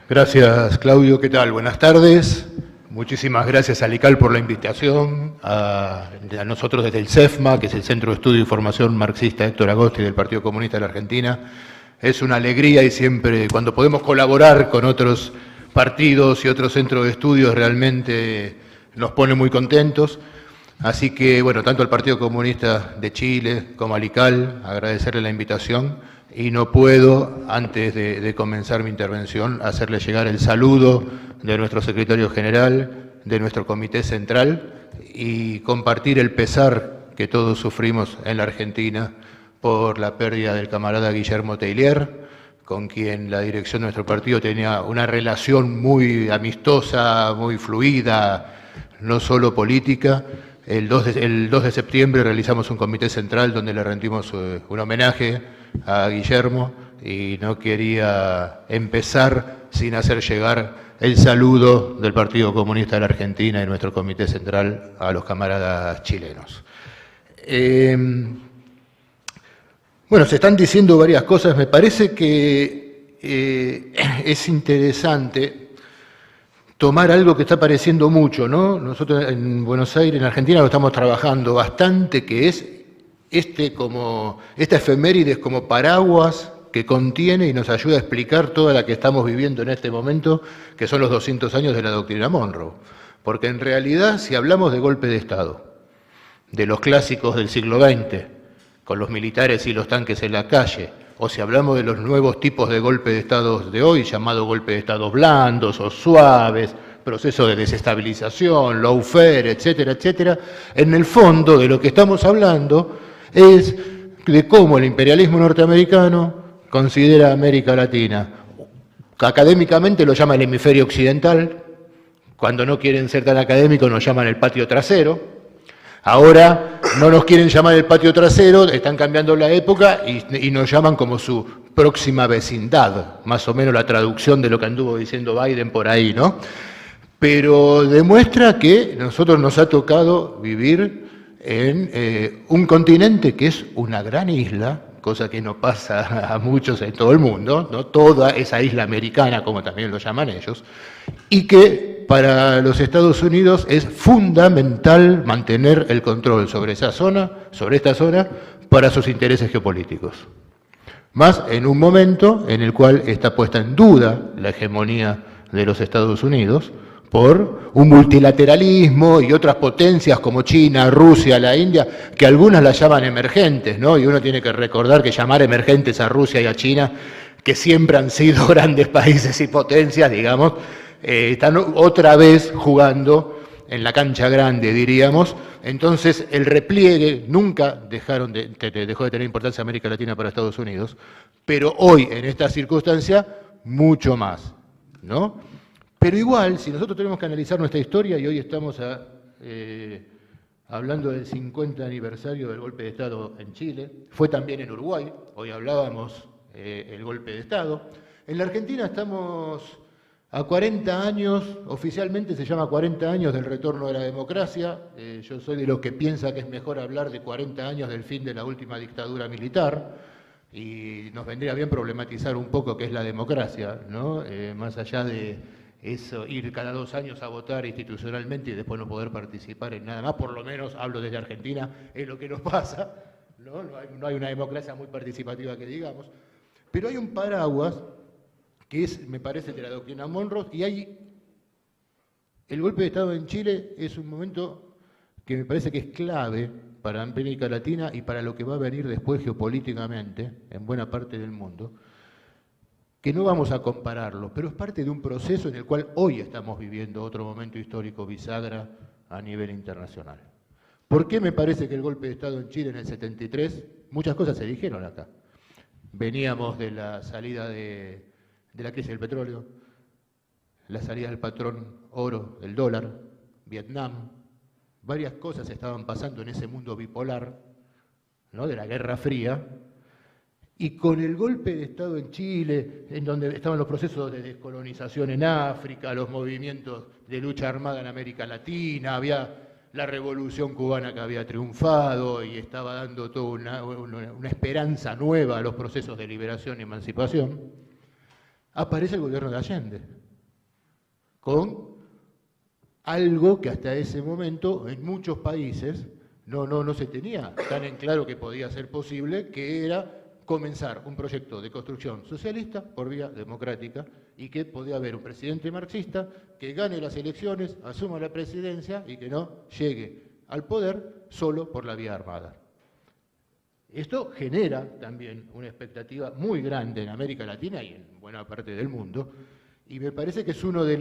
Gracias, Claudio. ¿Qué tal? Buenas tardes. Muchísimas gracias a LICAL por la invitación, a nosotros desde el CEFMA, que es el Centro de Estudio y Formación Marxista Héctor Agosti del Partido Comunista de la Argentina. Es una alegría y siempre cuando podemos colaborar con otros partidos y otros centros de estudios realmente nos pone muy contentos. Así que, bueno, tanto al Partido Comunista de Chile como a LICAL, agradecerle la invitación y no puedo, antes de comenzar mi intervención, hacerle llegar el saludo de nuestro secretario general, de nuestro comité central y compartir el pesar que todos sufrimos en la Argentina por la pérdida del camarada Guillermo Teillier, con quien la dirección de nuestro partido tenía una relación muy amistosa, muy fluida, no solo política. El 2 de septiembre realizamos un comité central donde le rendimos un homenaje a Guillermo y no quería empezar sin hacer llegar el saludo del Partido Comunista de la Argentina y nuestro comité central a los camaradas chilenos. Bueno, se están diciendo varias cosas. Me parece que es interesante tomar algo que está apareciendo mucho, ¿no? Nosotros en Buenos Aires, en Argentina, lo estamos trabajando bastante, que es esta efemérides como paraguas que contiene y nos ayuda a explicar toda la que estamos viviendo en este momento, que son los 200 años de la doctrina Monroe. Porque en realidad, si hablamos de golpe de Estado, de los clásicos del siglo XX, con los militares y los tanques en la calle, o si hablamos de los nuevos tipos de golpe de Estado de hoy, llamado golpe de Estado blandos o suaves, proceso de desestabilización, lawfare, etcétera, etcétera, en el fondo de lo que estamos hablando es de cómo el imperialismo norteamericano considera América Latina. Académicamente lo llama el hemisferio occidental, cuando no quieren ser tan académicos nos llaman el patio trasero. Ahora no nos quieren llamar el patio trasero, están cambiando la época y nos llaman como su próxima vecindad, más o menos la traducción de lo que anduvo diciendo Biden por ahí, ¿no? Pero demuestra que nosotros nos ha tocado vivir en un continente que es una gran isla, cosa que no pasa a muchos en todo el mundo, ¿no? Toda esa isla americana, como también lo llaman ellos, y que para los Estados Unidos es fundamental mantener el control sobre esta zona, para sus intereses geopolíticos. Más en un momento en el cual está puesta en duda la hegemonía de los Estados Unidos por un multilateralismo y otras potencias como China, Rusia, la India, que algunas las llaman emergentes, ¿no? Y uno tiene que recordar que llamar emergentes a Rusia y a China, que siempre han sido grandes países y potencias, digamos, están otra vez jugando en la cancha grande, diríamos. Entonces, el repliegue nunca dejó de tener importancia América Latina para Estados Unidos, pero hoy, en esta circunstancia, mucho más, ¿no? Pero igual, si nosotros tenemos que analizar nuestra historia, y hoy estamos hablando del 50 aniversario del golpe de Estado en Chile, fue también en Uruguay, hoy hablábamos el golpe de Estado. En la Argentina estamos a 40 años, oficialmente se llama 40 años del retorno de la democracia. Yo soy de los que piensa que es mejor hablar de 40 años del fin de la última dictadura militar, y nos vendría bien problematizar un poco qué es la democracia, ¿no? Más allá de eso, ir cada 2 años a votar institucionalmente y después no poder participar en nada más, por lo menos hablo desde Argentina, es lo que nos pasa, ¿no? No hay una democracia muy participativa que digamos, pero hay un paraguas que es, me parece, de la doctrina Monroe, y el golpe de Estado en Chile es un momento que me parece que es clave para América Latina y para lo que va a venir después geopolíticamente en buena parte del mundo, que no vamos a compararlo, pero es parte de un proceso en el cual hoy estamos viviendo otro momento histórico bisagra a nivel internacional. ¿Por qué me parece que el golpe de Estado en Chile en el 73? Muchas cosas se dijeron acá. Veníamos de la salida de la crisis del petróleo, la salida del patrón oro, el dólar, Vietnam, varias cosas estaban pasando en ese mundo bipolar, ¿no? De la Guerra Fría. Y con el golpe de Estado en Chile, en donde estaban los procesos de descolonización en África, los movimientos de lucha armada en América Latina, había la revolución cubana que había triunfado y estaba dando toda una esperanza nueva a los procesos de liberación y emancipación, aparece el gobierno de Allende, con algo que hasta ese momento en muchos países no se tenía tan en claro que podía ser posible, que era comenzar un proyecto de construcción socialista por vía democrática, y que podía haber un presidente marxista que gane las elecciones, asuma la presidencia y que no llegue al poder solo por la vía armada. Esto genera también una expectativa muy grande en América Latina y en buena parte del mundo, y me parece que es uno de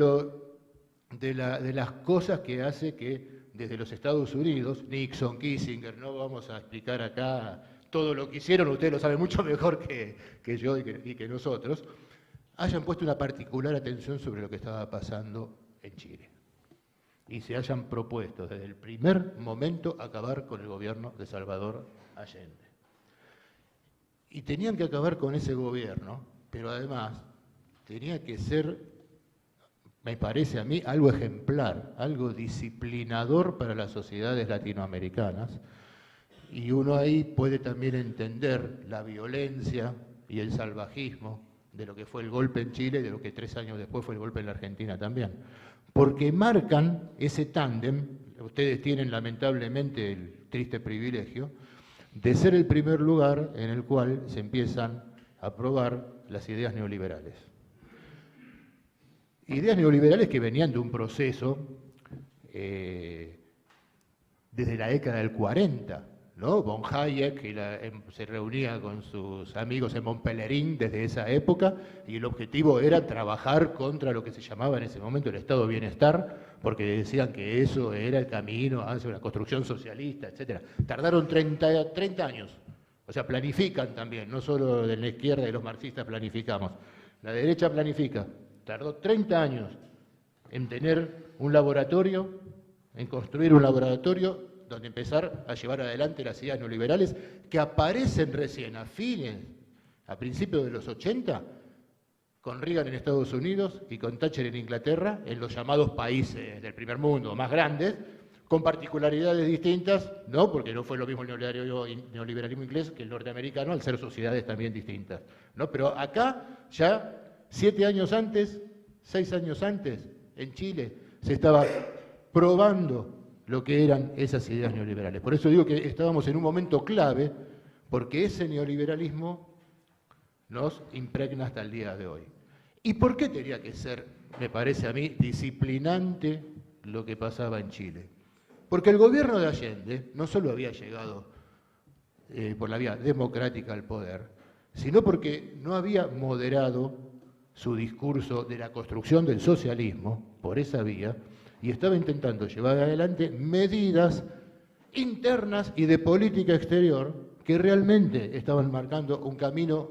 las cosas que hace que desde los Estados Unidos, Nixon, Kissinger, no vamos a explicar acá todo lo que hicieron, ustedes lo saben mucho mejor que yo y que nosotros, hayan puesto una particular atención sobre lo que estaba pasando en Chile. Y se hayan propuesto desde el primer momento acabar con el gobierno de Salvador Allende. Y tenían que acabar con ese gobierno, pero además tenía que ser, me parece a mí, algo ejemplar, algo disciplinador para las sociedades latinoamericanas. Y uno ahí puede también entender la violencia y el salvajismo de lo que fue el golpe en Chile y de lo que 3 años después fue el golpe en la Argentina también. Porque marcan ese tándem. Ustedes tienen lamentablemente el triste privilegio de ser el primer lugar en el cual se empiezan aprobar las ideas neoliberales. Ideas neoliberales que venían de un proceso desde la década del 40, ¿no? Von Hayek se reunía con sus amigos en Montpellerin desde esa época y el objetivo era trabajar contra lo que se llamaba en ese momento el estado de bienestar, porque decían que eso era el camino hacia una construcción socialista, etc. Tardaron 30 años, o sea, planifican también, no solo de la izquierda y los marxistas planificamos, la derecha planifica. Tardó 30 años en tener un laboratorio, en construir un laboratorio donde empezar a llevar adelante las ideas neoliberales que aparecen recién a principios de los 80, con Reagan en Estados Unidos y con Thatcher en Inglaterra, en los llamados países del primer mundo más grandes, con particularidades distintas, ¿no? Porque no fue lo mismo el neoliberalismo inglés que el norteamericano, al ser sociedades también distintas, ¿no? Pero acá ya 7 años antes, 6 años antes, en Chile, se estaba probando lo que eran esas ideas neoliberales. Por eso digo que estábamos en un momento clave, porque ese neoliberalismo nos impregna hasta el día de hoy. ¿Y por qué tenía que ser, me parece a mí, disciplinante lo que pasaba en Chile? Porque el gobierno de Allende no solo había llegado por la vía democrática al poder, sino porque no había moderado su discurso de la construcción del socialismo por esa vía y estaba intentando llevar adelante medidas internas y de política exterior que realmente estaban marcando un camino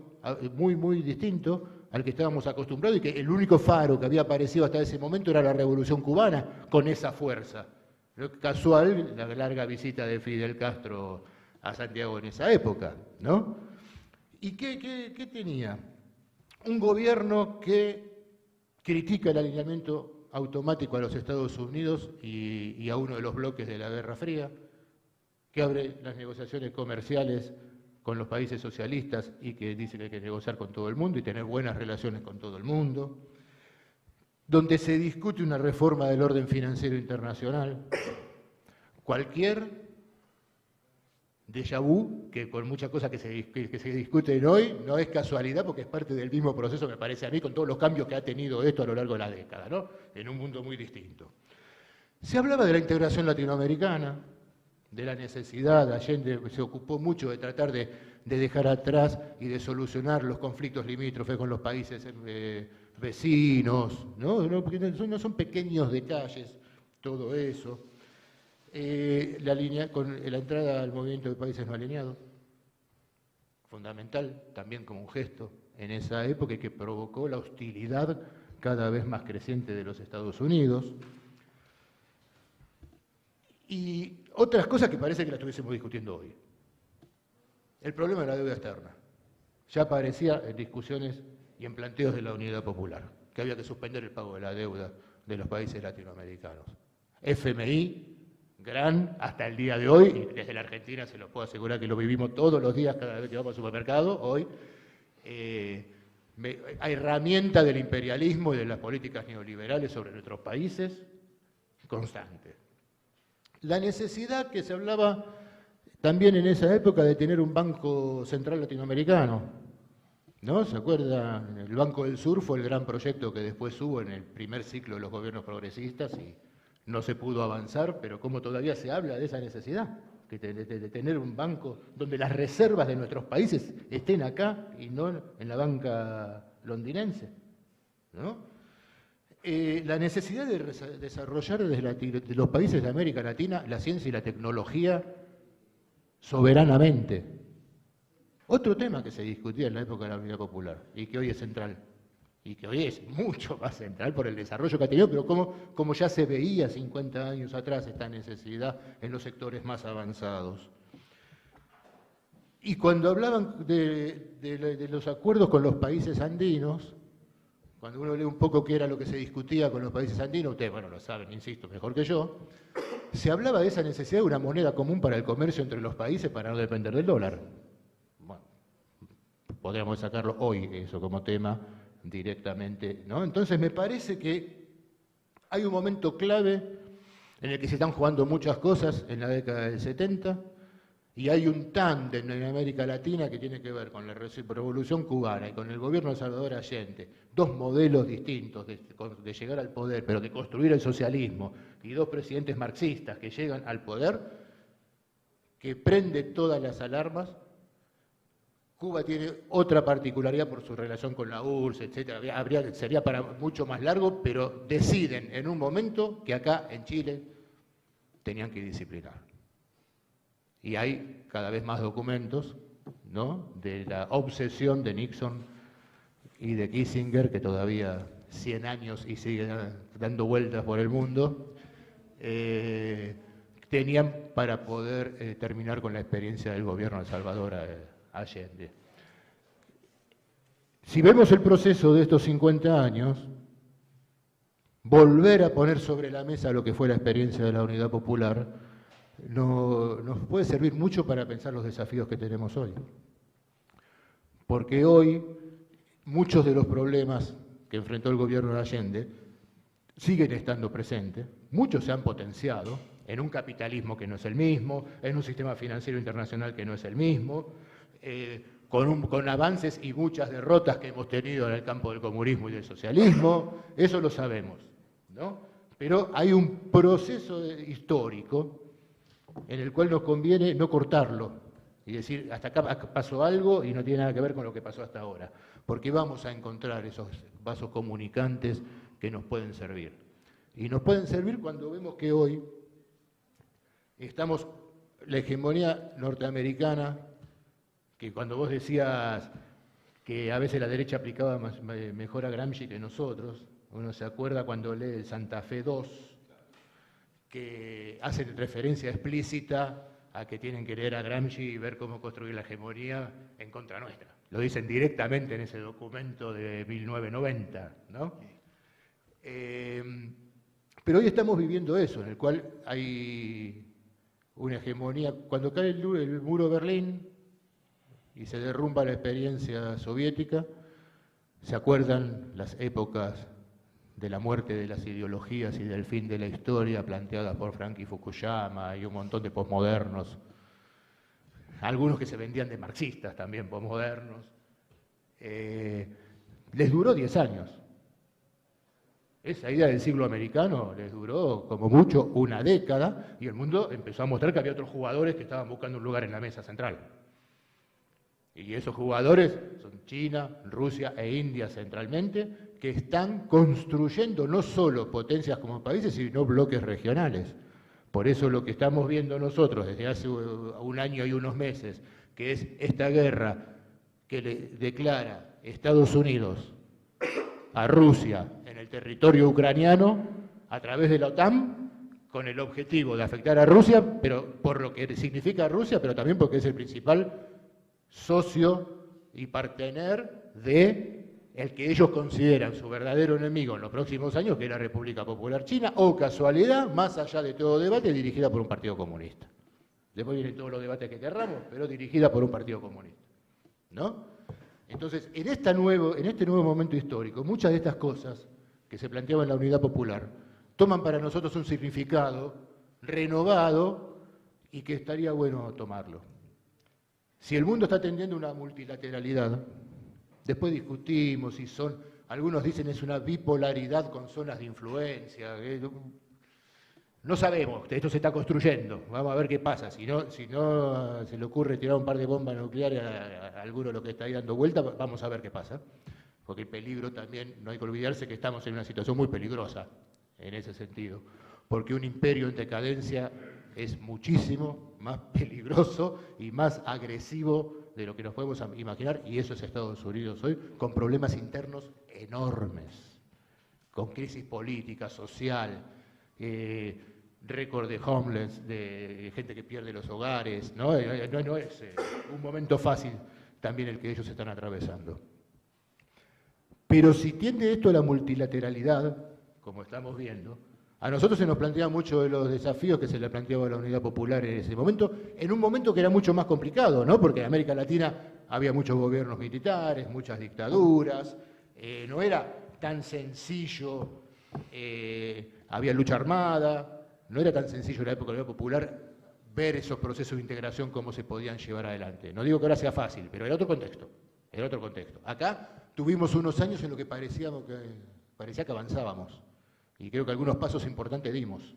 muy, muy distinto al que estábamos acostumbrados y que el único faro que había aparecido hasta ese momento era la Revolución Cubana con esa fuerza. Casual la larga visita de Fidel Castro a Santiago en esa época, ¿no? ¿Y qué tenía? Un gobierno que critica el alineamiento automático a los Estados Unidos y a uno de los bloques de la Guerra Fría, que abre las negociaciones comerciales con los países socialistas y que dice que hay que negociar con todo el mundo y tener buenas relaciones con todo el mundo, donde se discute una reforma del orden financiero internacional, cualquier déjà vu, que con muchas cosas que se discuten hoy, no es casualidad porque es parte del mismo proceso, me parece a mí, con todos los cambios que ha tenido esto a lo largo de la década, ¿no? En un mundo muy distinto. Se hablaba de la integración latinoamericana, de la necesidad, Allende se ocupó mucho de tratar de dejar atrás y de solucionar los conflictos limítrofes con los países vecinos, ¿no? Porque no son pequeños detalles, todo eso. Con la entrada al movimiento de países no alineados, fundamental también como un gesto en esa época y que provocó la hostilidad cada vez más creciente de los Estados Unidos. Y otras cosas que parece que las estuviésemos discutiendo hoy. El problema de la deuda externa. Ya aparecía en discusiones y en planteos de la Unidad Popular, que había que suspender el pago de la deuda de los países latinoamericanos. FMI, gran hasta el día de hoy, y desde la Argentina se los puedo asegurar que lo vivimos todos los días cada vez que vamos al supermercado, hoy, herramienta del imperialismo y de las políticas neoliberales sobre nuestros países, constante. La necesidad que se hablaba también en esa época de tener un Banco Central Latinoamericano, ¿no? ¿Se acuerdan? El Banco del Sur fue el gran proyecto que después hubo en el primer ciclo de los gobiernos progresistas y no se pudo avanzar, pero como todavía se habla de esa necesidad, de tener un banco donde las reservas de nuestros países estén acá y no en la banca londinense, ¿no? La necesidad de desarrollar desde los países de América Latina la ciencia y la tecnología soberanamente. Otro tema que se discutía en la época de la Unidad Popular y que hoy es central, y que hoy es mucho más central por el desarrollo que ha tenido, pero como ya se veía 50 años atrás esta necesidad en los sectores más avanzados. Y cuando hablaban de los acuerdos con los países andinos, cuando uno lee un poco qué era lo que se discutía con los países andinos, ustedes, bueno, lo saben, insisto, mejor que yo, se hablaba de esa necesidad de una moneda común para el comercio entre los países para no depender del dólar. Bueno, podríamos sacarlo hoy eso como tema directamente, ¿no? Entonces me parece que hay un momento clave en el que se están jugando muchas cosas en la década del 70 Y hay un tándem en América Latina que tiene que ver con la revolución cubana y con el gobierno de Salvador Allende, dos modelos distintos de llegar al poder, pero de construir el socialismo, y dos presidentes marxistas que llegan al poder, que prende todas las alarmas. Cuba tiene otra particularidad por su relación con la URSS, etc. Sería para mucho más largo, pero deciden en un momento que acá en Chile tenían que disciplinar. Y hay cada vez más documentos, ¿no?, de la obsesión de Nixon y de Kissinger, que todavía 100 años y siguen dando vueltas por el mundo, tenían para poder terminar con la experiencia del gobierno de Salvador Allende. Si vemos el proceso de estos 50 años, volver a poner sobre la mesa lo que fue la experiencia de la Unidad Popular nos puede servir mucho para pensar los desafíos que tenemos hoy. Porque hoy muchos de los problemas que enfrentó el gobierno de Allende siguen estando presentes, muchos se han potenciado en un capitalismo que no es el mismo, en un sistema financiero internacional que no es el mismo, con avances y muchas derrotas que hemos tenido en el campo del comunismo y del socialismo, eso lo sabemos, ¿no? Pero hay un proceso histórico en el cual nos conviene no cortarlo y decir, hasta acá pasó algo y no tiene nada que ver con lo que pasó hasta ahora, porque vamos a encontrar esos vasos comunicantes que nos pueden servir. Y nos pueden servir cuando vemos que hoy estamos, la hegemonía norteamericana, que cuando vos decías que a veces la derecha aplicaba mejor a Gramsci que nosotros, uno se acuerda cuando lee el Santa Fe II, que hacen referencia explícita a que tienen que leer a Gramsci y ver cómo construir la hegemonía en contra nuestra. Lo dicen directamente en ese documento de 1990, ¿no? Pero hoy estamos viviendo eso, en el cual hay una hegemonía. Cuando cae el muro de Berlín y se derrumba la experiencia soviética, se acuerdan las épocas de la muerte de las ideologías y del fin de la historia planteadas por Francis Fukuyama y un montón de posmodernos, algunos que se vendían de marxistas también, posmodernos. Les duró 10 años. Esa idea del siglo americano les duró como mucho una década y el mundo empezó a mostrar que había otros jugadores que estaban buscando un lugar en la mesa central. Y esos jugadores son China, Rusia e India centralmente, que están construyendo no solo potencias como países, sino bloques regionales. Por eso lo que estamos viendo nosotros desde hace un año y unos meses, que es esta guerra que le declara Estados Unidos a Rusia en el territorio ucraniano a través de la OTAN, con el objetivo de afectar a Rusia, pero por lo que significa Rusia, pero también porque es el principal socio y partener de el que ellos consideran su verdadero enemigo en los próximos años, que es la República Popular China, o casualidad, más allá de todo debate, dirigida por un partido comunista. Después vienen todos los debates que querramos, pero dirigida por un partido comunista, ¿no? Entonces, en este nuevo momento histórico, muchas de estas cosas que se planteaban en la Unidad Popular toman para nosotros un significado renovado y que estaría bueno tomarlo. Si el mundo está tendiendo a una multilateralidad, después discutimos si son, algunos dicen es una bipolaridad con zonas de influencia, no sabemos, esto se está construyendo, vamos a ver qué pasa, si no se le ocurre tirar un par de bombas nucleares a alguno de los que está ahí dando vuelta, vamos a ver qué pasa, porque el peligro también, no hay que olvidarse que estamos en una situación muy peligrosa en ese sentido, porque un imperio en decadencia es muchísimo más peligroso y más agresivo de lo que nos podemos imaginar, y eso es Estados Unidos hoy, con problemas internos enormes, con crisis política, social, récord de homeless, de gente que pierde los hogares, no es un momento fácil también el que ellos están atravesando. Pero si tiende esto a la multilateralidad, como estamos viendo, a nosotros se nos plantean mucho de los desafíos que se le planteaba a la Unidad Popular en ese momento, en un momento que era mucho más complicado, ¿no? Porque en América Latina había muchos gobiernos militares, muchas dictaduras, no era tan sencillo, había lucha armada, no era tan sencillo en la época de la Unidad Popular ver esos procesos de integración, cómo se podían llevar adelante. No digo que ahora sea fácil, pero era otro contexto. Era otro contexto. Acá tuvimos unos años en los que parecía que avanzábamos. Y creo que algunos pasos importantes dimos.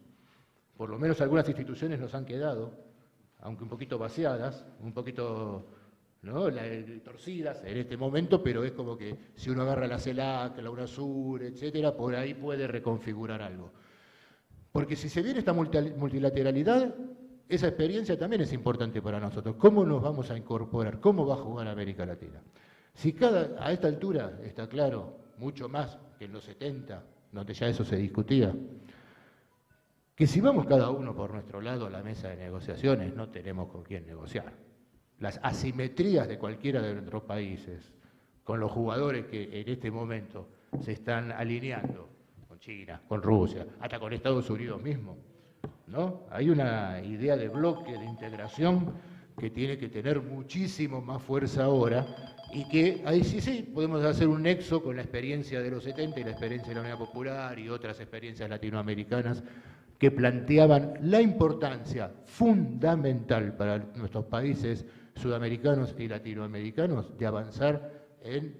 Por lo menos algunas instituciones nos han quedado, aunque un poquito vaciadas, un poquito, ¿no?, torcidas en este momento, pero es como que si uno agarra la CELAC, la UNASUR, etcétera, por ahí puede reconfigurar algo. Porque si se viene esta multilateralidad, esa experiencia también es importante para nosotros. ¿Cómo nos vamos a incorporar? ¿Cómo va a jugar América Latina? Si a esta altura está claro, mucho más que en los 70, donde ya eso se discutía, que si vamos cada uno por nuestro lado a la mesa de negociaciones, no tenemos con quién negociar. Las asimetrías de cualquiera de nuestros países, con los jugadores que en este momento se están alineando, con China, con Rusia, hasta con Estados Unidos mismo, ¿no? Hay una idea de bloque, de integración, que tiene que tener muchísimo más fuerza ahora, y que ahí sí podemos hacer un nexo con la experiencia de los 70 y la experiencia de la Unidad Popular y otras experiencias latinoamericanas que planteaban la importancia fundamental para nuestros países sudamericanos y latinoamericanos de avanzar en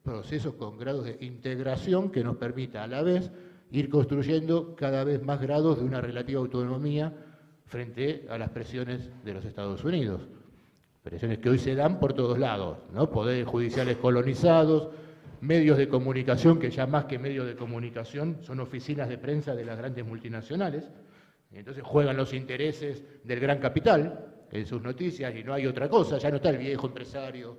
procesos con grados de integración que nos permita a la vez ir construyendo cada vez más grados de una relativa autonomía frente a las presiones de los Estados Unidos. Presiones que hoy se dan por todos lados, ¿no? Poderes judiciales colonizados, medios de comunicación que ya más que medios de comunicación son oficinas de prensa de las grandes multinacionales, y entonces juegan los intereses del gran capital en sus noticias y no hay otra cosa, ya no está el viejo empresario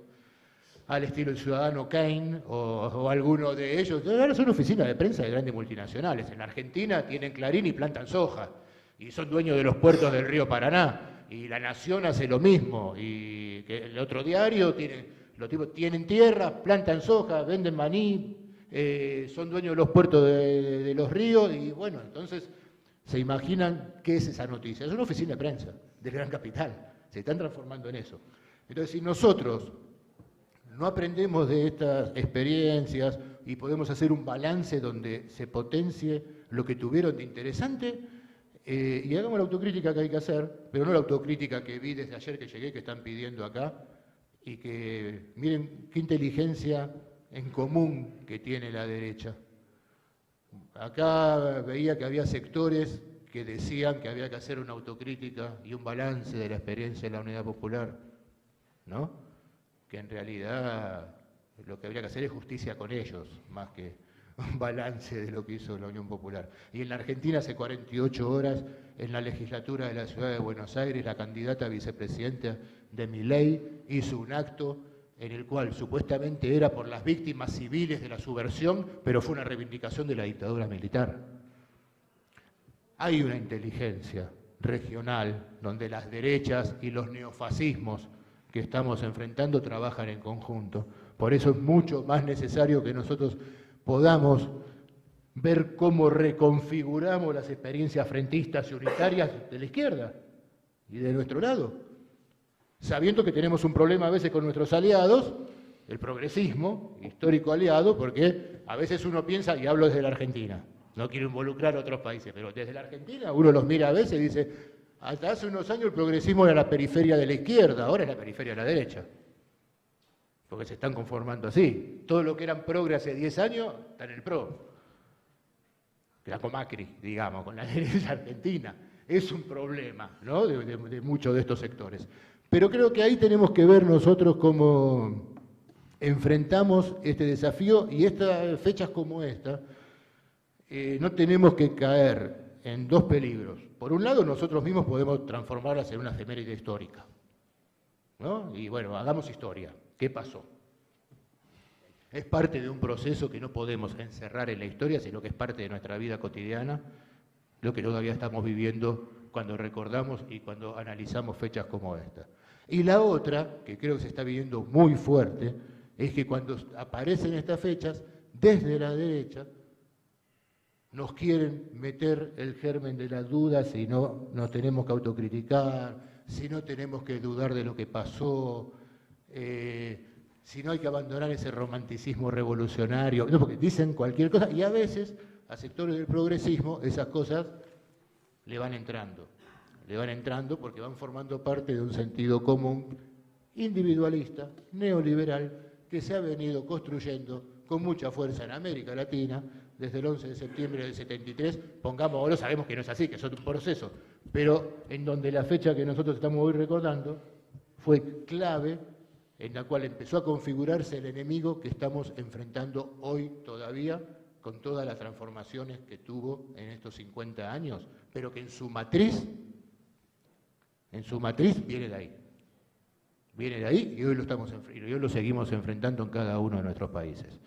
al estilo del ciudadano Kane o alguno de ellos. Ahora son oficinas de prensa de grandes multinacionales. En Argentina tienen Clarín y plantan soja, y son dueños de los puertos del río Paraná, y La Nación hace lo mismo, y que el otro diario los tipos tienen tierra, plantan soja, venden maní, son dueños de los puertos de los ríos, y bueno, entonces se imaginan qué es esa noticia. Es una oficina de prensa del gran capital, se están transformando en eso. Entonces, si nosotros no aprendemos de estas experiencias y podemos hacer un balance donde se potencie lo que tuvieron de interesante, y hagamos la autocrítica que hay que hacer, pero no la autocrítica que vi desde ayer que llegué, que están pidiendo acá, y que miren qué inteligencia en común que tiene la derecha. Acá veía que había sectores que decían que había que hacer una autocrítica y un balance de la experiencia de la Unidad Popular, ¿no? Que en realidad lo que habría que hacer es justicia con ellos, más que un balance de lo que hizo la Unión Popular. Y en la Argentina hace 48 horas, en la legislatura de la Ciudad de Buenos Aires, la candidata a vicepresidenta de Milei hizo un acto en el cual supuestamente era por las víctimas civiles de la subversión, pero fue una reivindicación de la dictadura militar. Hay una inteligencia regional donde las derechas y los neofascismos que estamos enfrentando trabajan en conjunto. Por eso es mucho más necesario que nosotros podamos ver cómo reconfiguramos las experiencias frentistas y unitarias de la izquierda y de nuestro lado, sabiendo que tenemos un problema a veces con nuestros aliados, el progresismo, histórico aliado, porque a veces uno piensa, y hablo desde la Argentina, no quiero involucrar a otros países, pero desde la Argentina uno los mira a veces y dice, hasta hace unos años el progresismo era la periferia de la izquierda, ahora es la periferia de la derecha. Porque se están conformando así. Todo lo que eran progres hace 10 años está en el PRO. Era con Macri, digamos, con la derecha argentina. Es un problema, ¿no?, de muchos de estos sectores. Pero creo que ahí tenemos que ver nosotros cómo enfrentamos este desafío, y estas fechas como esta, no tenemos que caer en dos peligros. Por un lado, nosotros mismos podemos transformarlas en una efeméride histórica, ¿no? Y bueno, hagamos historia. ¿Qué pasó? Es parte de un proceso que no podemos encerrar en la historia, sino que es parte de nuestra vida cotidiana, lo que todavía estamos viviendo cuando recordamos y cuando analizamos fechas como esta. Y la otra, que creo que se está viviendo muy fuerte, es que cuando aparecen estas fechas, desde la derecha, nos quieren meter el germen de la duda si no nos tenemos que autocriticar, si no tenemos que dudar de lo que pasó, si no hay que abandonar ese romanticismo revolucionario, no, porque dicen cualquier cosa, y a veces a sectores del progresismo esas cosas le van entrando. le van entrando porque van formando parte de un sentido común individualista, neoliberal, que se ha venido construyendo con mucha fuerza en América Latina desde el 11 de septiembre del 73, pongamos, ahora sabemos que no es así, que es otro proceso, pero en donde la fecha que nosotros estamos hoy recordando fue clave, en la cual empezó a configurarse el enemigo que estamos enfrentando hoy todavía, con todas las transformaciones que tuvo en estos 50 años, pero que en su matriz viene de ahí. Viene de ahí y hoy lo seguimos enfrentando en cada uno de nuestros países.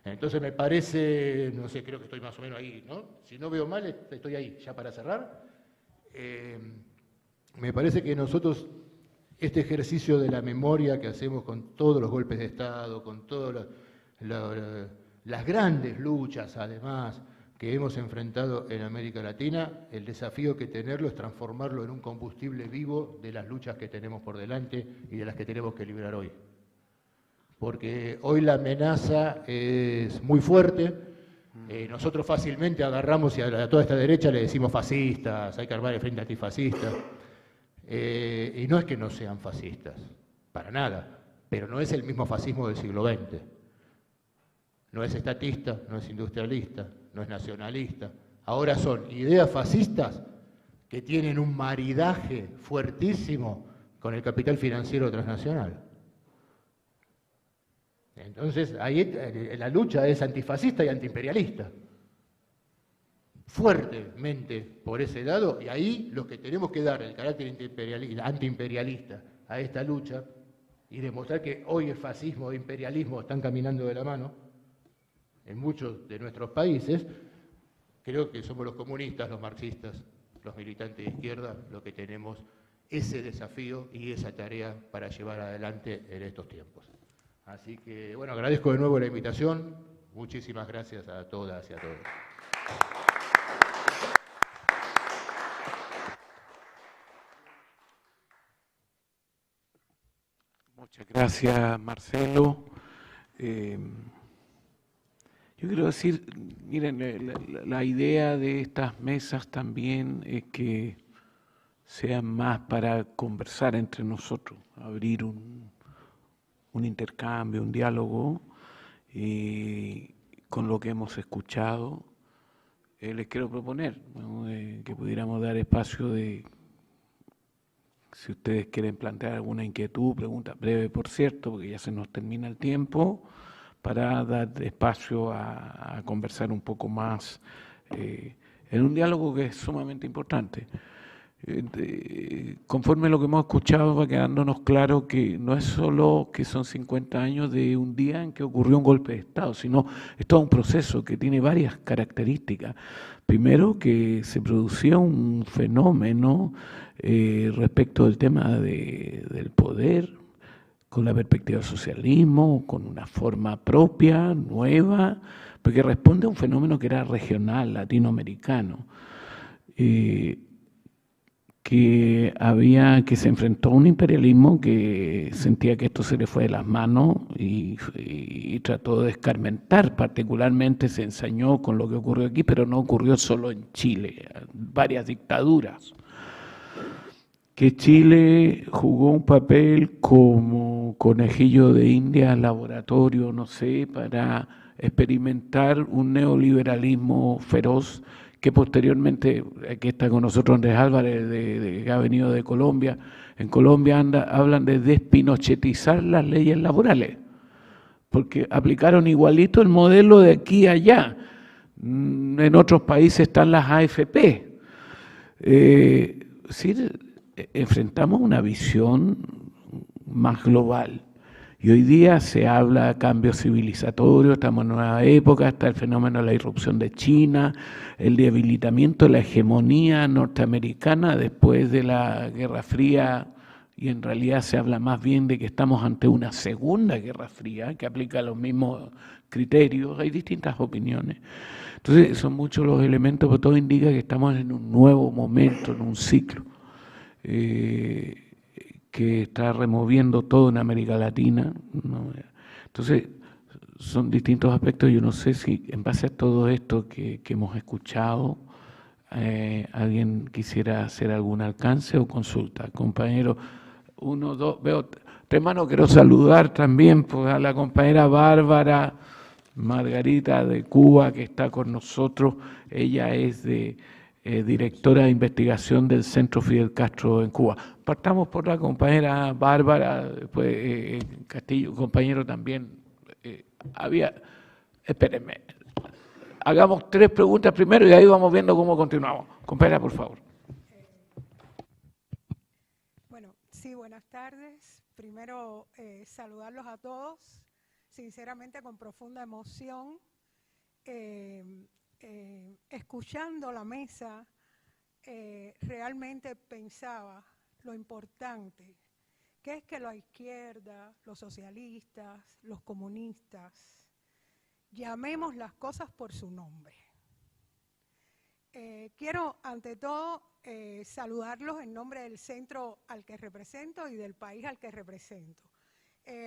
Entonces me parece, no sé, creo que estoy más o menos ahí, ¿no? Si no veo mal, estoy ahí, ya para cerrar. Me parece que nosotros, este ejercicio de la memoria que hacemos con todos los golpes de Estado, con todas las grandes luchas, además, que hemos enfrentado en América Latina, el desafío que tenerlo es transformarlo en un combustible vivo de las luchas que tenemos por delante y de las que tenemos que librar hoy. Porque hoy la amenaza es muy fuerte, nosotros fácilmente agarramos y a toda esta derecha le decimos fascistas, hay que armar el frente antifascista, y no es que no sean fascistas, para nada, pero no es el mismo fascismo del siglo XX. No es estatista, no es industrialista, no es nacionalista. Ahora son ideas fascistas que tienen un maridaje fuertísimo con el capital financiero transnacional. Entonces, ahí la lucha es antifascista y antiimperialista. Fuertemente por ese lado, y ahí lo que tenemos que dar el carácter antiimperialista a esta lucha y demostrar que hoy el fascismo e imperialismo están caminando de la mano en muchos de nuestros países, creo que somos los comunistas, los marxistas, los militantes de izquierda, los que tenemos ese desafío y esa tarea para llevar adelante en estos tiempos. Así que, bueno, agradezco de nuevo la invitación. Muchísimas gracias a todas y a todos.
Muchas gracias, Marcelo. Yo quiero decir, miren, la idea de estas mesas también es que sean más para conversar entre nosotros, abrir un intercambio, un diálogo con lo que hemos escuchado. Les quiero proponer, ¿no?, que pudiéramos dar espacio de, si ustedes quieren plantear alguna inquietud, pregunta breve, por cierto, porque ya se nos termina el tiempo, para dar espacio a conversar un poco más en un diálogo que es sumamente importante. Conforme a lo que hemos escuchado, va quedándonos claro que no es solo que son 50 años de un día en que ocurrió un golpe de Estado, sino es todo un proceso que tiene varias características. Primero, que se producía un fenómeno respecto del tema del poder, con la perspectiva del socialismo, con una forma propia, nueva, porque responde a un fenómeno que era regional, latinoamericano, que se enfrentó a un imperialismo que sentía que esto se le fue de las manos y trató de escarmentar. Particularmente se ensañó con lo que ocurrió aquí, pero no ocurrió solo en Chile, varias dictaduras. Que Chile jugó un papel como conejillo de Indias, laboratorio, no sé, para experimentar un neoliberalismo feroz que posteriormente, aquí está con nosotros Andrés Álvarez, que ha venido de Colombia. En Colombia hablan de despinochetizar las leyes laborales, porque aplicaron igualito el modelo de aquí a allá. En otros países están las AFP. Enfrentamos una visión más global. Y hoy día se habla de cambio civilizatorio, estamos en una nueva época, está el fenómeno de la irrupción de China, el debilitamiento de la hegemonía norteamericana después de la Guerra Fría, y en realidad se habla más bien de que estamos ante una segunda Guerra Fría que aplica los mismos criterios, hay distintas opiniones. Entonces son muchos los elementos, pero todo indica que estamos en un nuevo momento, en un ciclo. Que está removiendo todo en América Latina, ¿no? Entonces, son distintos aspectos. Yo no sé si en base a todo esto que hemos escuchado, ¿Alguien quisiera hacer algún alcance o consulta? Compañero, 1, 2, veo 3 manos. Quiero saludar también pues, a la compañera Bárbara Margarita de Cuba, que está con nosotros. Ella es directora de investigación del Centro Fidel Castro en Cuba. Partamos por la compañera Bárbara, después Castillo, compañero también. Espérenme. Hagamos 3 preguntas primero y ahí vamos viendo cómo continuamos. Compañera, por favor.
Bueno, sí, buenas tardes. Primero, saludarlos a todos, sinceramente con profunda emoción. Escuchando la mesa, realmente pensaba lo importante que es que la izquierda, los socialistas, los comunistas, llamemos las cosas por su nombre. Quiero, ante todo, saludarlos en nombre del centro al que represento y del país al que represento.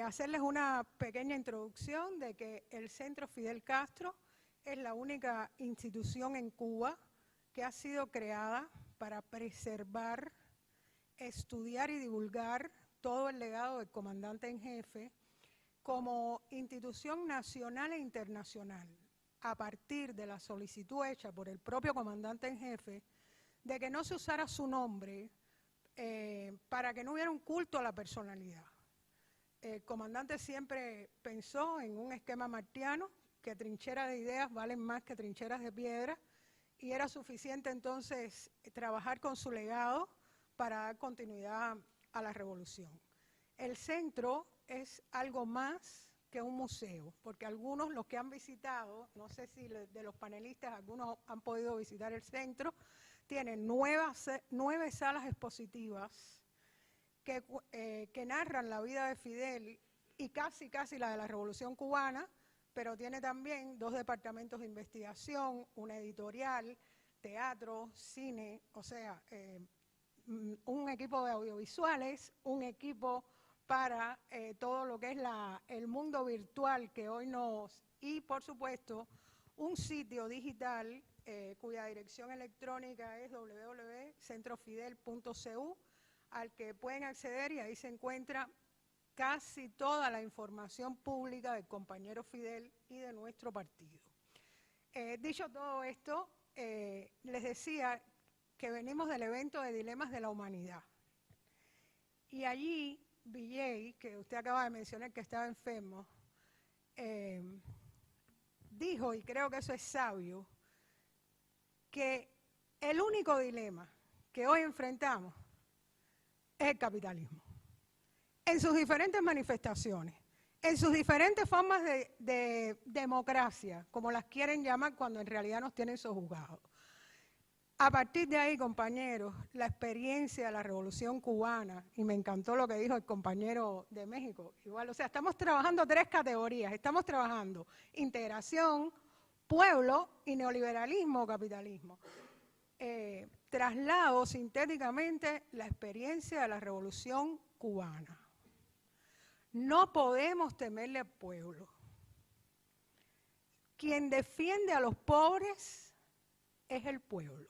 Hacerles una pequeña introducción de que el Centro Fidel Castro es la única institución en Cuba que ha sido creada para preservar, estudiar y divulgar todo el legado del comandante en jefe como institución nacional e internacional, a partir de la solicitud hecha por el propio comandante en jefe de que no se usara su nombre para que no hubiera un culto a la personalidad. El comandante siempre pensó en un esquema martiano, que trincheras de ideas valen más que trincheras de piedra, y era suficiente entonces trabajar con su legado para dar continuidad a la revolución. El centro es algo más que un museo, porque algunos, los que han visitado, no sé si de los panelistas algunos han podido visitar el centro, tienen 9 salas expositivas que narran la vida de Fidel y casi la de la Revolución Cubana, pero tiene también 2 departamentos de investigación, una editorial, teatro, cine, o sea, un equipo de audiovisuales, un equipo para todo lo que es el mundo virtual que hoy y por supuesto un sitio digital cuya dirección electrónica es www.centrofidel.cu, al que pueden acceder y ahí se encuentra casi toda la información pública del compañero Fidel y de nuestro partido. Dicho todo esto, les decía que venimos del evento de Dilemas de la Humanidad. Y allí Villay, que usted acaba de mencionar que estaba enfermo, dijo, y creo que eso es sabio, que el único dilema que hoy enfrentamos es el capitalismo. En sus diferentes manifestaciones, en sus diferentes formas de democracia, como las quieren llamar cuando en realidad nos tienen sojuzgados. A partir de ahí, compañeros, la experiencia de la Revolución Cubana, y me encantó lo que dijo el compañero de México, igual, o sea, estamos trabajando 3 categorías, estamos trabajando integración, pueblo y neoliberalismo o capitalismo. Traslado sintéticamente la experiencia de la Revolución Cubana. No podemos temerle al pueblo. Quien defiende a los pobres es el pueblo.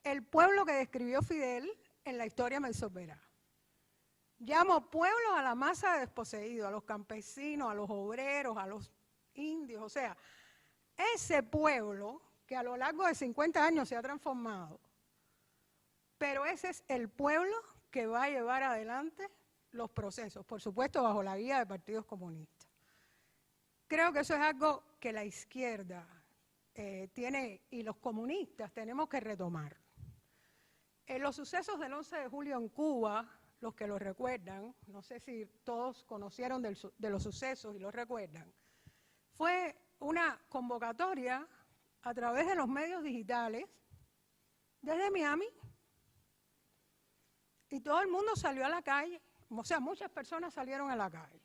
El pueblo que describió Fidel en la historia Melzor-Berá. Llamo pueblo a la masa de desposeídos, a los campesinos, a los obreros, a los indios, o sea, ese pueblo que a lo largo de 50 años se ha transformado, pero ese es el pueblo que va a llevar adelante los procesos, por supuesto bajo la guía de partidos comunistas. Creo que eso es algo que la izquierda tiene y los comunistas tenemos que retomar. Los sucesos del 11 de julio en Cuba, los que lo recuerdan, no sé si todos conocieron de los sucesos y los recuerdan, fue una convocatoria a través de los medios digitales desde Miami y todo el mundo salió a la calle, o sea, muchas personas salieron a la calle.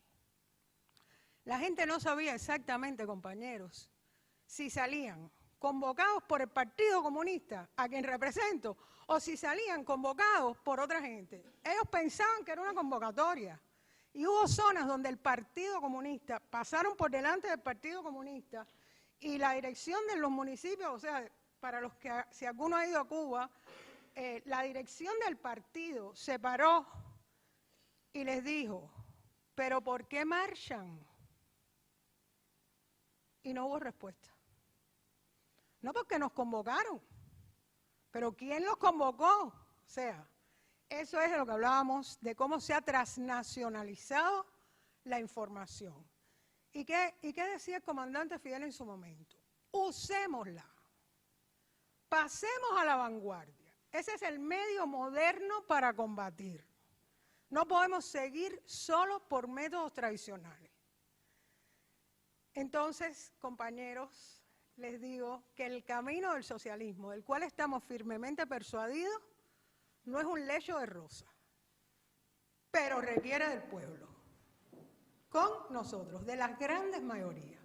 La gente no sabía exactamente, compañeros, si salían convocados por el Partido Comunista, a quien represento, o si salían convocados por otra gente. Ellos pensaban que era una convocatoria. Y hubo zonas donde el Partido Comunista, pasaron por delante del Partido Comunista y la dirección de los municipios, o sea, para los que, si alguno ha ido a Cuba, la dirección del partido se paró y les dijo, ¿pero por qué marchan? Y no hubo respuesta. No porque nos convocaron, pero ¿quién los convocó? O sea, eso es de lo que hablábamos, de cómo se ha transnacionalizado la información. ¿Y qué decía el comandante Fidel en su momento? Usémosla, pasemos a la vanguardia. Ese es el medio moderno para combatir. No podemos seguir solo por métodos tradicionales. Entonces, compañeros, les digo que el camino del socialismo, del cual estamos firmemente persuadidos, no es un lecho de rosa, pero requiere del pueblo, con nosotros, de las grandes mayorías.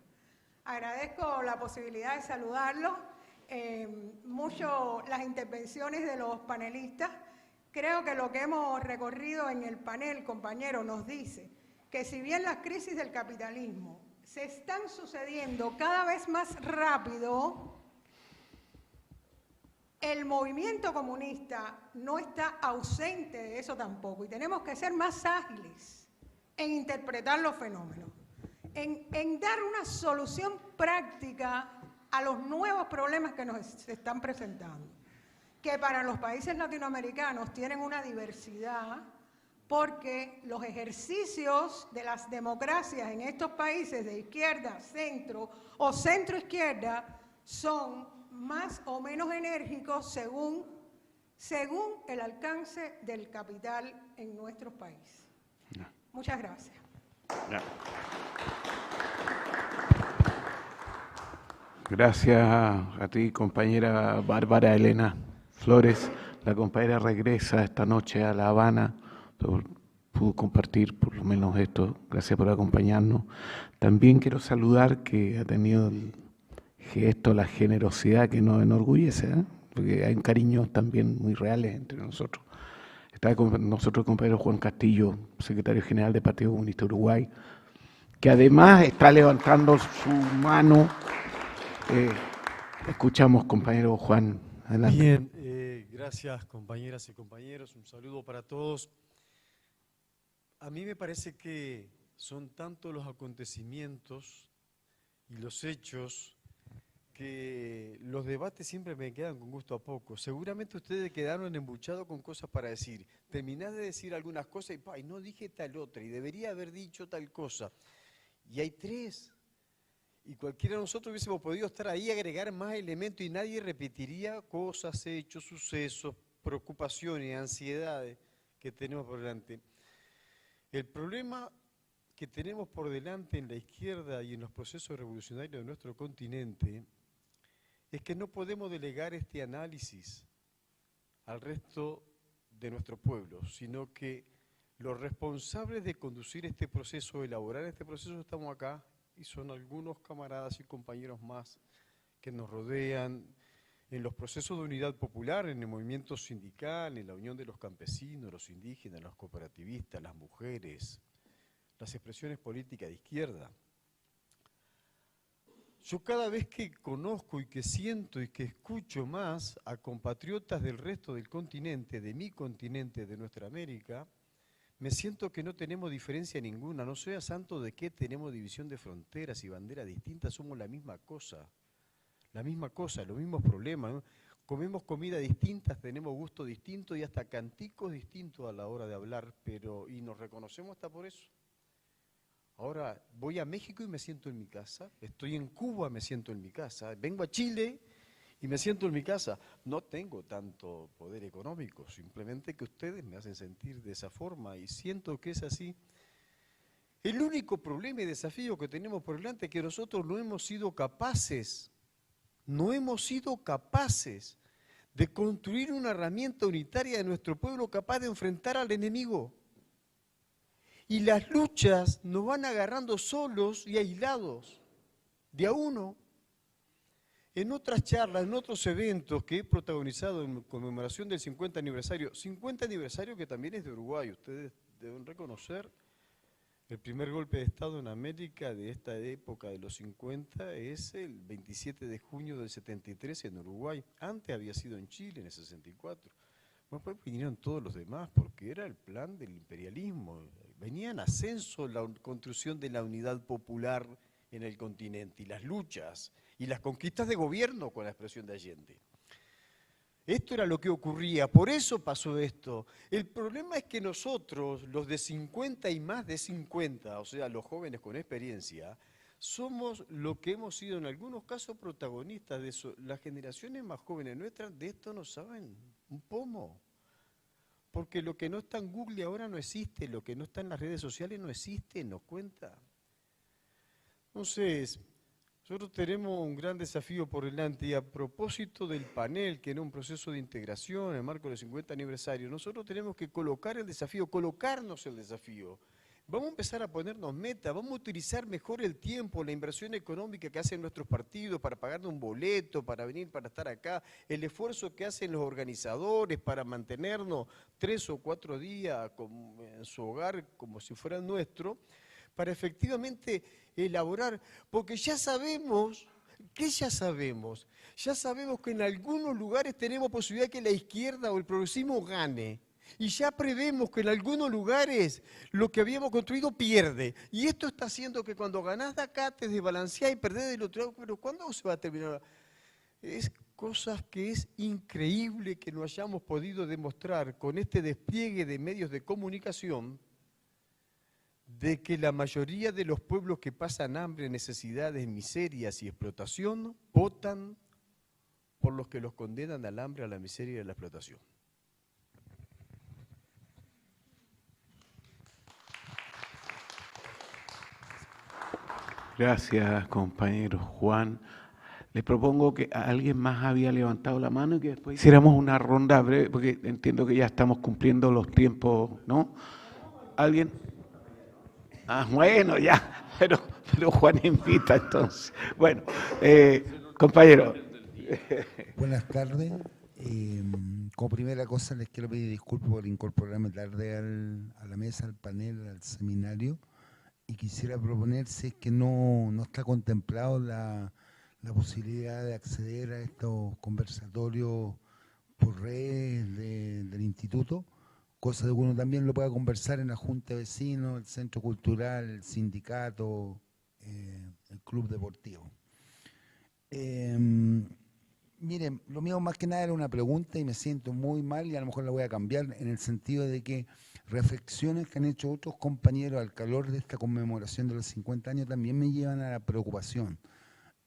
Agradezco la posibilidad de saludarlos, mucho las intervenciones de los panelistas. Creo que lo que hemos recorrido en el panel, compañero, nos dice que si bien las crisis del capitalismo se están sucediendo cada vez más rápido, el movimiento comunista no está ausente de eso tampoco, y tenemos que ser más ágiles en interpretar los fenómenos, en dar una solución práctica a los nuevos problemas que se están presentando, que para los países latinoamericanos tienen una diversidad, porque los ejercicios de las democracias en estos países de izquierda, centro o centro-izquierda son más o menos enérgicos según el alcance del capital en nuestros países. No. Muchas gracias.
No. Gracias a ti, compañera Bárbara Elena Flores. La compañera regresa esta noche a La Habana. Pudo compartir por lo menos esto. Gracias por acompañarnos. También quiero saludar que ha tenido el gesto, la generosidad que nos enorgullece, ¿eh? Porque hay cariños también muy reales entre nosotros. Está con nosotros el compañero Juan Castillo, secretario general del Partido Comunista Uruguay, que además está levantando su mano. Escuchamos, compañero Juan. Adelante.
Bien, gracias compañeras y compañeros. Un saludo para todos. A mí me parece que son tantos los acontecimientos y los hechos que los debates siempre me quedan con gusto a poco. Seguramente ustedes quedaron embuchados con cosas para decir. Terminás de decir algunas cosas y no dije tal otra y debería haber dicho tal cosa. Y hay tres. Y cualquiera de nosotros hubiésemos podido estar ahí, agregar más elementos y nadie repetiría cosas, hechos, sucesos, preocupaciones, ansiedades que tenemos por delante. El problema que tenemos por delante en la izquierda y en los procesos revolucionarios de nuestro continente es que no podemos delegar este análisis al resto de nuestro pueblo, sino que los responsables de conducir este proceso, de elaborar este proceso, estamos acá y son algunos camaradas y compañeros más que nos rodean en los procesos de unidad popular, en el movimiento sindical, en la unión de los campesinos, los indígenas, los cooperativistas, las mujeres, las expresiones políticas de izquierda. Yo cada vez que conozco y que siento y que escucho más a compatriotas del resto del continente, de mi continente, de nuestra América, me siento que no tenemos diferencia ninguna. No sea santo de qué tenemos división de fronteras y banderas distintas, somos la misma cosa, los mismos problemas, ¿no? Comemos comida distintas, tenemos gusto distinto y hasta canticos distintos a la hora de hablar, y nos reconocemos hasta por eso. Ahora, voy a México y me siento en mi casa, estoy en Cuba, me siento en mi casa, vengo a Chile y me siento en mi casa. No tengo tanto poder económico, simplemente que ustedes me hacen sentir de esa forma y siento que es así. El único problema y desafío que tenemos por delante es que nosotros no hemos sido capaces de construir una herramienta unitaria de nuestro pueblo capaz de enfrentar al enemigo. Y las luchas nos van agarrando solos y aislados, de a uno. En otras charlas, en otros eventos que he protagonizado en conmemoración del 50 aniversario que también es de Uruguay, ustedes deben reconocer El primer golpe de Estado en América de esta época de los 50 es el 27 de junio del 73 en Uruguay. Antes había sido en Chile en el 64. Después vinieron todos los demás porque era el plan del imperialismo. Venía en ascenso la construcción de la unidad popular en el continente y las luchas y las conquistas de gobierno con la expresión de Allende. Esto era lo que ocurría, por eso pasó esto. El problema es que nosotros, los de 50 y más de 50, o sea, los jóvenes con experiencia, somos lo que hemos sido en algunos casos protagonistas de eso. Las generaciones más jóvenes nuestras de esto no saben un pomo. Porque lo que no está en Google ahora no existe, lo que no está en las redes sociales no existe, nos cuenta. Entonces, nosotros tenemos un gran desafío por delante y a propósito del panel, que era un proceso de integración en el marco del 50 aniversario, nosotros tenemos que colocar el desafío, colocarnos el desafío. Vamos a empezar a ponernos metas, vamos a utilizar mejor el tiempo, la inversión económica que hacen nuestros partidos para pagar un boleto, para venir, para estar acá, el esfuerzo que hacen los organizadores para mantenernos 3 o 4 días en su hogar como si fuera nuestro, para efectivamente elaborar, porque ya sabemos, ¿qué ya sabemos? Ya sabemos que en algunos lugares tenemos posibilidad de que la izquierda o el progresismo gane. Y ya prevemos que en algunos lugares lo que habíamos construido pierde. Y esto está haciendo que cuando ganás de acá te desbalanceás y perdés del otro lado. Pero ¿cuándo se va a terminar? Es cosas que es increíble que no hayamos podido demostrar con este despliegue de medios de comunicación de que la mayoría de los pueblos que pasan hambre, necesidades, miserias y explotación votan por los que los condenan al hambre, a la miseria y a la explotación.
Gracias, compañero Juan. Les propongo que alguien más había levantado la mano y que después hiciéramos una ronda breve, porque entiendo que ya estamos cumpliendo los tiempos, ¿no? ¿Alguien? Ah, bueno, ya, pero Juan invita entonces. Bueno, compañero.
Buenas tardes. Como primera cosa les quiero pedir disculpas por incorporarme tarde a la mesa, al panel, al seminario. Y quisiera proponer, si es que no está contemplado la posibilidad de acceder a estos conversatorios por redes del instituto, cosa de que uno también lo pueda conversar en la Junta de Vecinos, el Centro Cultural, el sindicato, el club deportivo. Miren, lo mío más que nada era una pregunta y me siento muy mal y a lo mejor la voy a cambiar en el sentido de que reflexiones que han hecho otros compañeros al calor de esta conmemoración de los 50 años también me llevan a la preocupación.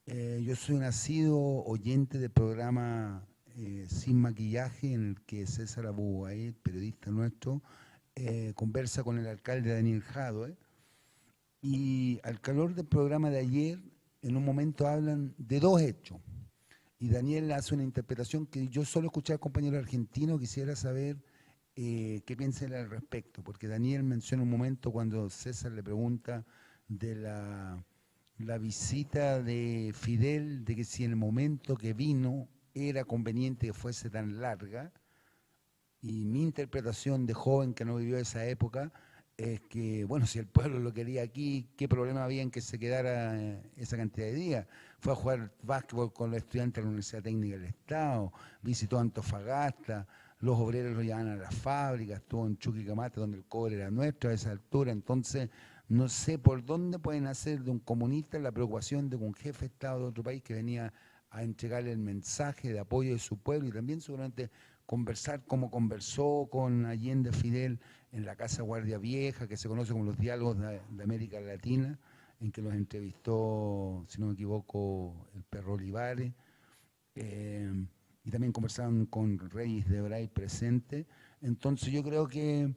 Yo soy un asiduo oyente del programa Sin Maquillaje, en el que César Abugaid, periodista nuestro, conversa con el alcalde Daniel Jadwe, y al calor del programa de ayer, en un momento hablan de dos hechos. Y Daniel hace una interpretación que yo solo escuché al compañero argentino, quisiera saber qué piensa él al respecto, porque Daniel menciona un momento cuando César le pregunta de la visita de Fidel, de que si en el momento que vino era conveniente que fuese tan larga, y mi interpretación de joven que no vivió esa época es que, bueno, si el pueblo lo quería aquí, ¿qué problema había en que se quedara esa cantidad de días? Fue a jugar básquetbol con los estudiantes de la Universidad Técnica del Estado, visitó Antofagasta, los obreros lo llevaban a las fábricas, estuvo en Chuquicamata, donde el cobre era nuestro a esa altura. Entonces, no sé por dónde pueden hacer de un comunista la preocupación de que un jefe de Estado de otro país que venía a entregarle el mensaje de apoyo de su pueblo y también seguramente conversar como conversó con Allende Fidel en la Casa Guardia Vieja, que se conoce como los diálogos de América Latina, en que los entrevistó, si no me equivoco, el perro Olivares, y también conversaron con Reyes de Bray presente. Entonces yo creo que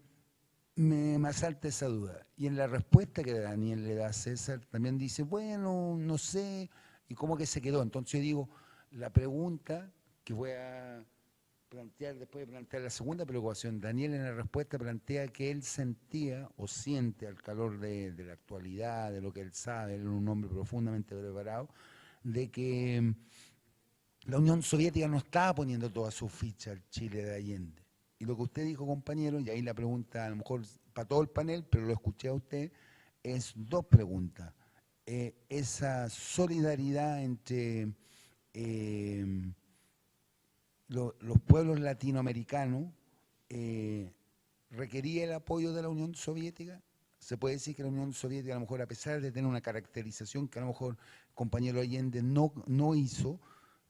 me asalta esa duda. Y en la respuesta que Daniel le da a César, también dice, bueno, no sé, y cómo que se quedó. Entonces yo digo, la pregunta que voy a plantear, después de plantear la segunda preocupación, Daniel en la respuesta plantea que él sentía o siente al calor de la actualidad, de lo que él sabe, él era un hombre profundamente preparado, de que la Unión Soviética no estaba poniendo toda su ficha al Chile de Allende. Y lo que usted dijo, compañero, y ahí la pregunta a lo mejor para todo el panel, pero lo escuché a usted, es dos preguntas. Esa solidaridad entre los pueblos latinoamericanos requería el apoyo de la Unión Soviética. Se puede decir que la Unión Soviética, a lo mejor, a pesar de tener una caracterización que a lo mejor el compañero Allende no hizo,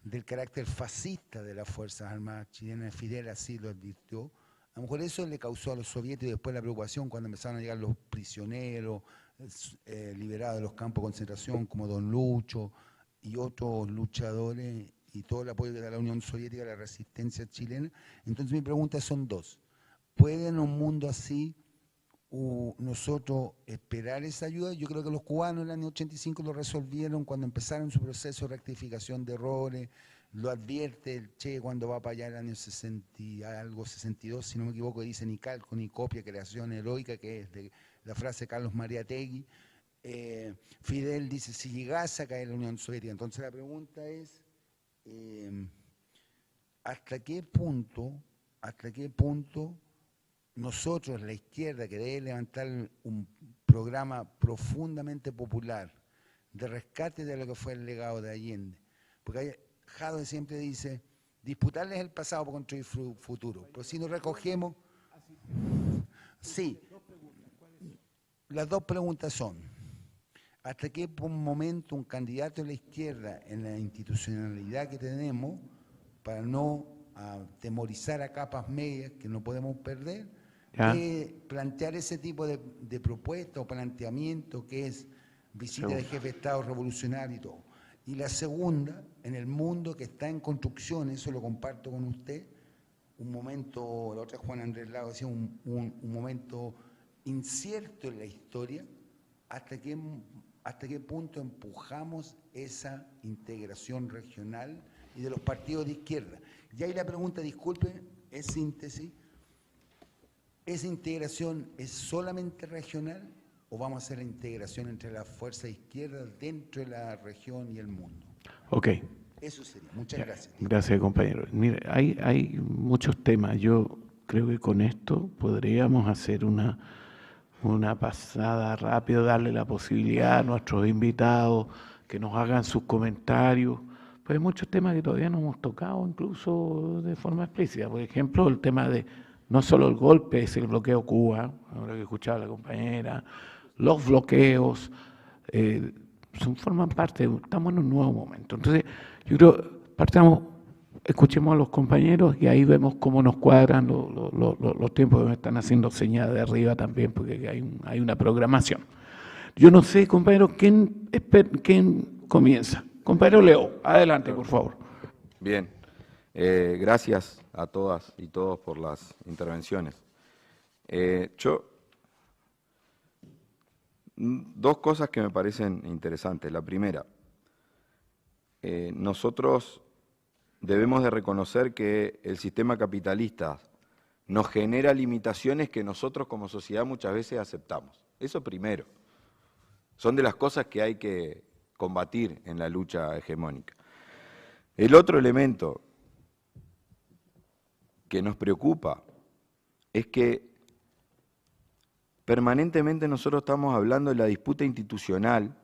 del carácter fascista de las Fuerzas Armadas chilenas, Fidel así lo advirtió, a lo mejor eso le causó a los soviéticos después la preocupación cuando empezaron a llegar los prisioneros liberados de los campos de concentración, como Don Lucho y otros luchadores, y todo el apoyo que da la Unión Soviética a la resistencia chilena. Entonces mi pregunta son dos. ¿Puede en un mundo así nosotros esperar esa ayuda? Yo creo que los cubanos en el año 85 lo resolvieron cuando empezaron su proceso de rectificación de errores, lo advierte el Che cuando va para allá el año 62, si no me equivoco, dice ni calco ni copia, creación heroica, que es de la frase de Carlos Mariátegui. Fidel dice, si llegase a caer la Unión Soviética. Entonces la pregunta es, ¿hasta qué punto nosotros, la izquierda, que debe levantar un programa profundamente popular de rescate de lo que fue el legado de Allende? Porque Jadwe siempre dice, disputarles el pasado para construir futuro. Pero si nos recogemos... Sí, las dos preguntas son, ¿hasta qué momento un candidato de la izquierda en la institucionalidad que tenemos, para no atemorizar a capas medias que no podemos perder, plantear ese tipo de propuesta o planteamiento que es visita de jefe de Estado revolucionario y todo? Y la segunda, en el mundo que está en construcción, eso lo comparto con usted, un momento, la otra Juan Andrés Lago decía, un momento incierto en la historia, ¿hasta qué punto empujamos esa integración regional y de los partidos de izquierda? Y ahí la pregunta, disculpe, es síntesis, ¿esa integración es solamente regional o vamos a hacer la integración entre las fuerzas izquierdas dentro de la región y el mundo?
Ok.
Eso sería. Muchas gracias.
Gracias, compañero. Mire, hay muchos temas. Yo creo que con esto podríamos hacer una pasada rápido, darle la posibilidad a nuestros invitados que nos hagan sus comentarios. Pues hay muchos temas que todavía no hemos tocado, incluso de forma explícita. Por ejemplo, el tema de no solo el golpe, es el bloqueo Cuba, ahora que escuchaba a la compañera, los bloqueos, forman parte, estamos en un nuevo momento. Entonces, yo creo, escuchemos a los compañeros y ahí vemos cómo nos cuadran los tiempos que me están haciendo señal de arriba también, porque hay una programación. Yo no sé, compañero, ¿quién comienza? Compañero Leo, adelante, por favor.
Bien, gracias a todas y todos por las intervenciones. Dos cosas que me parecen interesantes. La primera, nosotros debemos de reconocer que el sistema capitalista nos genera limitaciones que nosotros como sociedad muchas veces aceptamos. Eso primero. Son de las cosas que hay que combatir en la lucha hegemónica. El otro elemento que nos preocupa es que permanentemente nosotros estamos hablando de la disputa institucional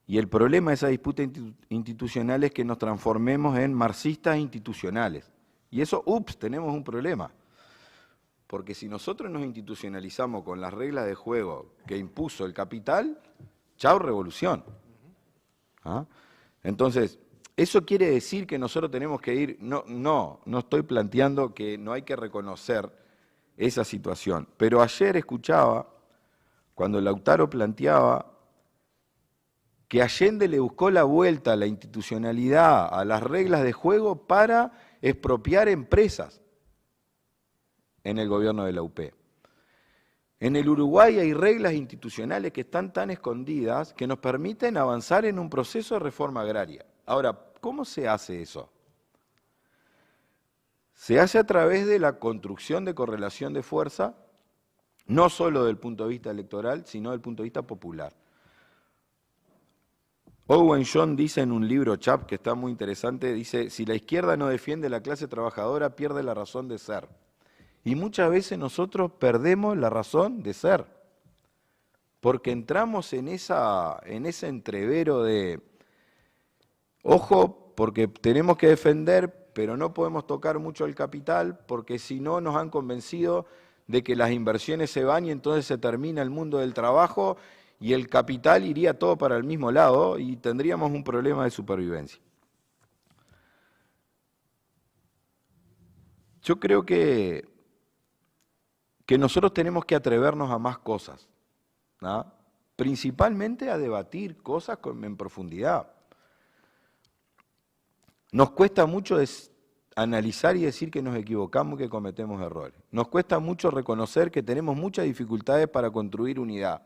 y el problema de esa disputa institucional es que nos transformemos en marxistas institucionales. Y eso, tenemos un problema. Porque si nosotros nos institucionalizamos con las reglas de juego que impuso el capital, chao revolución. ¿Ah? Entonces, eso quiere decir que nosotros tenemos que ir, no estoy planteando que no hay que reconocer esa situación, pero ayer escuchaba cuando Lautaro planteaba que Allende le buscó la vuelta a la institucionalidad, a las reglas de juego para expropiar empresas en el gobierno de la UP. En el Uruguay hay reglas institucionales que están tan escondidas que nos permiten avanzar en un proceso de reforma agraria. Ahora, ¿cómo se hace eso? Se hace a través de la construcción de correlación de fuerza, no solo desde el punto de vista electoral, sino desde el punto de vista popular. Owen John dice en un libro, Chap, que está muy interesante, dice, si la izquierda no defiende a la clase trabajadora, pierde la razón de ser. Y muchas veces nosotros perdemos la razón de ser. porque entramos en ese entrevero de, ojo, porque tenemos que defender, pero no podemos tocar mucho el capital, porque si no nos han convencido de que las inversiones se van y entonces se termina el mundo del trabajo y el capital iría todo para el mismo lado y tendríamos un problema de supervivencia. Yo creo que nosotros tenemos que atrevernos a más cosas, ¿no? Principalmente a debatir cosas en profundidad. Nos cuesta mucho analizar y decir que nos equivocamos, que cometemos errores. Nos cuesta mucho reconocer que tenemos muchas dificultades para construir unidad.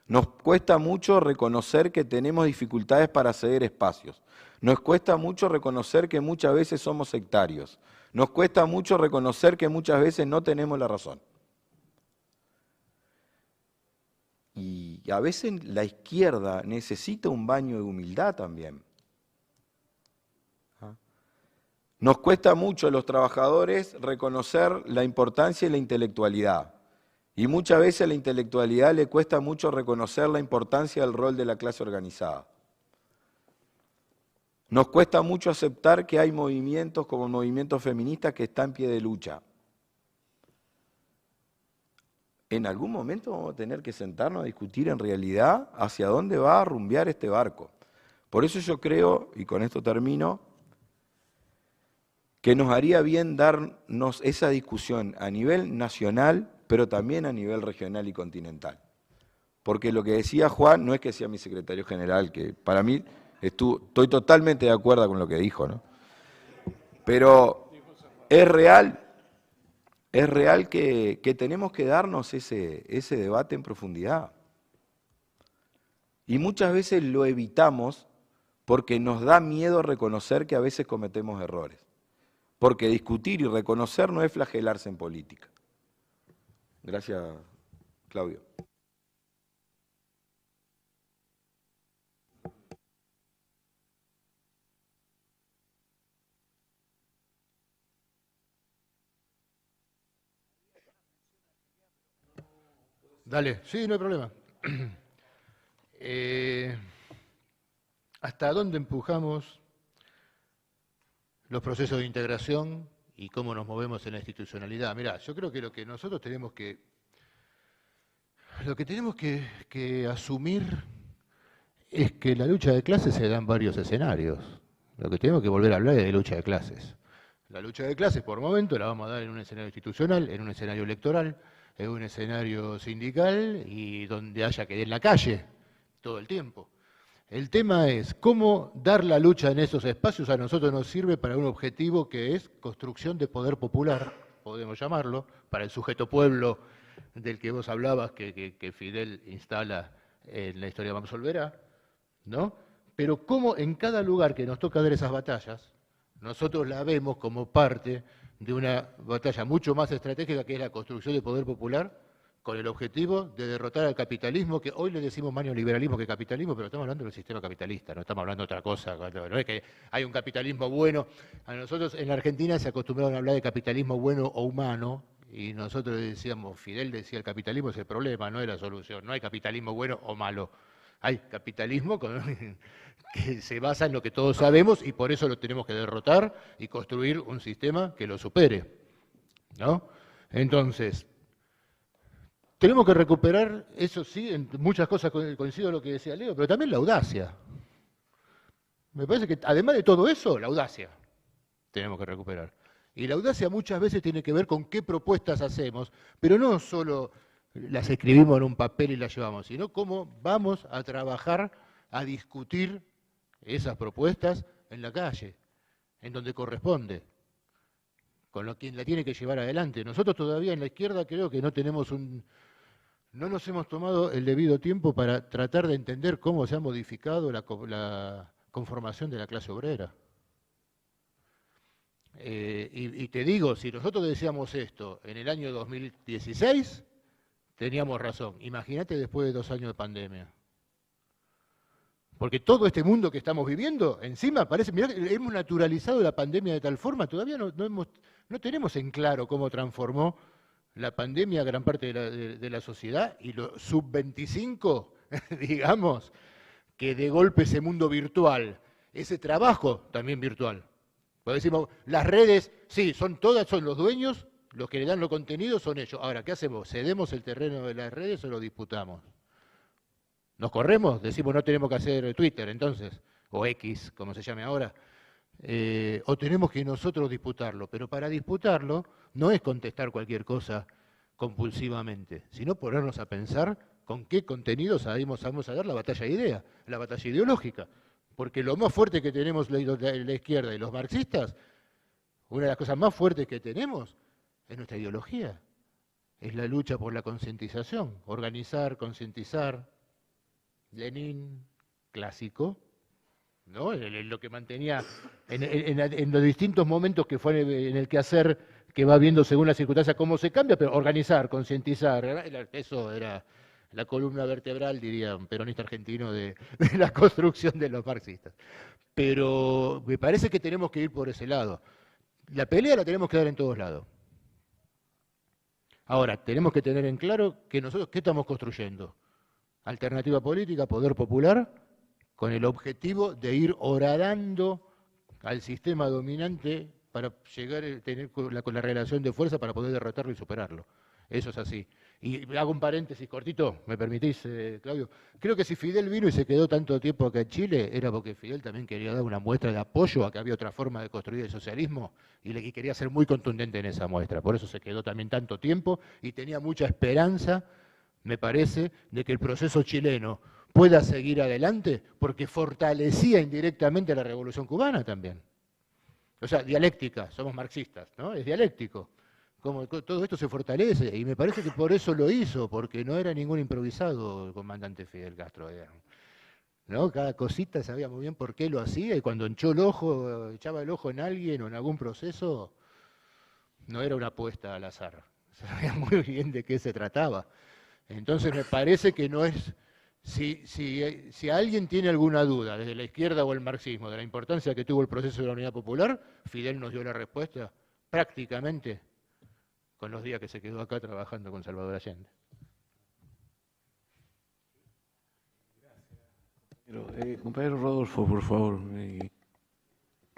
Nos cuesta mucho reconocer que tenemos dificultades para ceder espacios. Nos cuesta mucho reconocer que muchas veces somos sectarios. Nos cuesta mucho reconocer que muchas veces no tenemos la razón. Y a veces la izquierda necesita un baño de humildad también. Nos cuesta mucho a los trabajadores reconocer la importancia de la intelectualidad. Y muchas veces a la intelectualidad le cuesta mucho reconocer la importancia del rol de la clase organizada. Nos cuesta mucho aceptar que hay movimientos como el movimiento feminista que está en pie de lucha. En algún momento vamos a tener que sentarnos a discutir en realidad hacia dónde va a rumbear este barco. Por eso yo creo, y con esto termino, que nos haría bien darnos esa discusión a nivel nacional, pero también a nivel regional y continental. Porque lo que decía Juan no es que sea mi secretario general, que para mí estoy totalmente de acuerdo con lo que dijo, ¿no? Pero es real que tenemos que darnos ese debate en profundidad. Y muchas veces lo evitamos porque nos da miedo reconocer que a veces cometemos errores. Porque discutir y reconocer no es flagelarse en política. Gracias, Claudio.
Dale, sí, no hay problema. ¿Hasta dónde empujamos los procesos de integración y cómo nos movemos en la institucionalidad? Mirá, yo creo que lo que nosotros tenemos que asumir es que la lucha de clases se da en varios escenarios. Lo que tenemos que volver a hablar es de lucha de clases. La lucha de clases, por momento, la vamos a dar en un escenario institucional, en un escenario electoral, en un escenario sindical y donde haya que ir en la calle todo el tiempo. El tema es cómo dar la lucha en esos espacios a nosotros nos sirve para un objetivo que es construcción de poder popular, podemos llamarlo, para el sujeto pueblo del que vos hablabas, que Fidel instala en La historia vamos volverá, ¿no? Pero cómo en cada lugar que nos toca dar esas batallas, nosotros la vemos como parte de una batalla mucho más estratégica que es la construcción de poder popular, con el objetivo de derrotar al capitalismo, que hoy le decimos más neoliberalismo que capitalismo, pero estamos hablando del sistema capitalista, no estamos hablando de otra cosa. No es que hay un capitalismo bueno. A nosotros en la Argentina se acostumbraron a hablar de capitalismo bueno o humano, y nosotros decíamos, Fidel decía, el capitalismo es el problema, no es la solución. No hay capitalismo bueno o malo. Hay capitalismo que se basa en lo que todos sabemos y por eso lo tenemos que derrotar y construir un sistema que lo supere, ¿no? Entonces, tenemos que recuperar, eso sí, en muchas cosas coincido con lo que decía Leo, pero también la audacia. Me parece que además de todo eso, la audacia tenemos que recuperar. Y la audacia muchas veces tiene que ver con qué propuestas hacemos, pero no solo las escribimos en un papel y las llevamos, sino cómo vamos a trabajar, a discutir esas propuestas en la calle, en donde corresponde, con quien la tiene que llevar adelante. Nosotros todavía en la izquierda creo que no nos hemos tomado el debido tiempo para tratar de entender cómo se ha modificado la conformación de la clase obrera. Y te digo, si nosotros decíamos esto en el año 2016, teníamos razón. Imagínate después de 2 años de pandemia. Porque todo este mundo que estamos viviendo, encima parece, mirá, hemos naturalizado la pandemia de tal forma, todavía no tenemos en claro cómo transformó la pandemia a gran parte de la sociedad y los sub-25, digamos, que de golpe ese mundo virtual, ese trabajo también virtual. Porque decimos, las redes, sí, son todas, son los dueños, los que le dan los contenidos son ellos. Ahora, ¿qué hacemos? ¿Cedemos el terreno de las redes o lo disputamos? ¿Nos corremos? Decimos, no tenemos que hacer Twitter entonces, o X, como se llame ahora. O tenemos que nosotros disputarlo, pero para disputarlo no es contestar cualquier cosa compulsivamente, sino ponernos a pensar con qué contenidos vamos a dar la batalla de idea, la batalla ideológica. Porque lo más fuerte que tenemos la izquierda y los marxistas, una de las cosas más fuertes que tenemos es nuestra ideología, es la lucha por la concientización, organizar, concientizar. Lenin, clásico, ¿no? Lo que mantenía en los distintos momentos que fue en el quehacer que va viendo según las circunstancias cómo se cambia, pero organizar, concientizar, eso era la columna vertebral, diría un peronista argentino, de la construcción de los marxistas. Pero me parece que tenemos que ir por ese lado. La pelea la tenemos que dar en todos lados. Ahora, tenemos que tener en claro que nosotros, ¿qué estamos construyendo? Alternativa política, poder popular, con el objetivo de ir horadando al sistema dominante para llegar a tener con la relación de fuerza para poder derrotarlo y superarlo. Eso es así. Y hago un paréntesis cortito, ¿me permitís, Claudio? Creo que si Fidel vino y se quedó tanto tiempo acá en Chile, era porque Fidel también quería dar una muestra de apoyo a que había otra forma de construir el socialismo y quería ser muy contundente en esa muestra. Por eso se quedó también tanto tiempo y tenía mucha esperanza, me parece, de que el proceso chileno pueda seguir adelante porque fortalecía indirectamente la Revolución Cubana también. O sea, dialéctica, somos marxistas, ¿no? Es dialéctico. Como todo esto se fortalece, y me parece que por eso lo hizo, porque no era ningún improvisado el comandante Fidel Castro, ¿no? Cada cosita sabía muy bien por qué lo hacía, y cuando echaba el ojo en alguien o en algún proceso, no era una apuesta al azar, sabía muy bien de qué se trataba. Entonces me parece que no es, si alguien tiene alguna duda, desde la izquierda o el marxismo, de la importancia que tuvo el proceso de la Unidad Popular, Fidel nos dio la respuesta prácticamente con los días que se quedó acá trabajando con Salvador Allende.
Compañero Rodolfo, por favor.
Ahí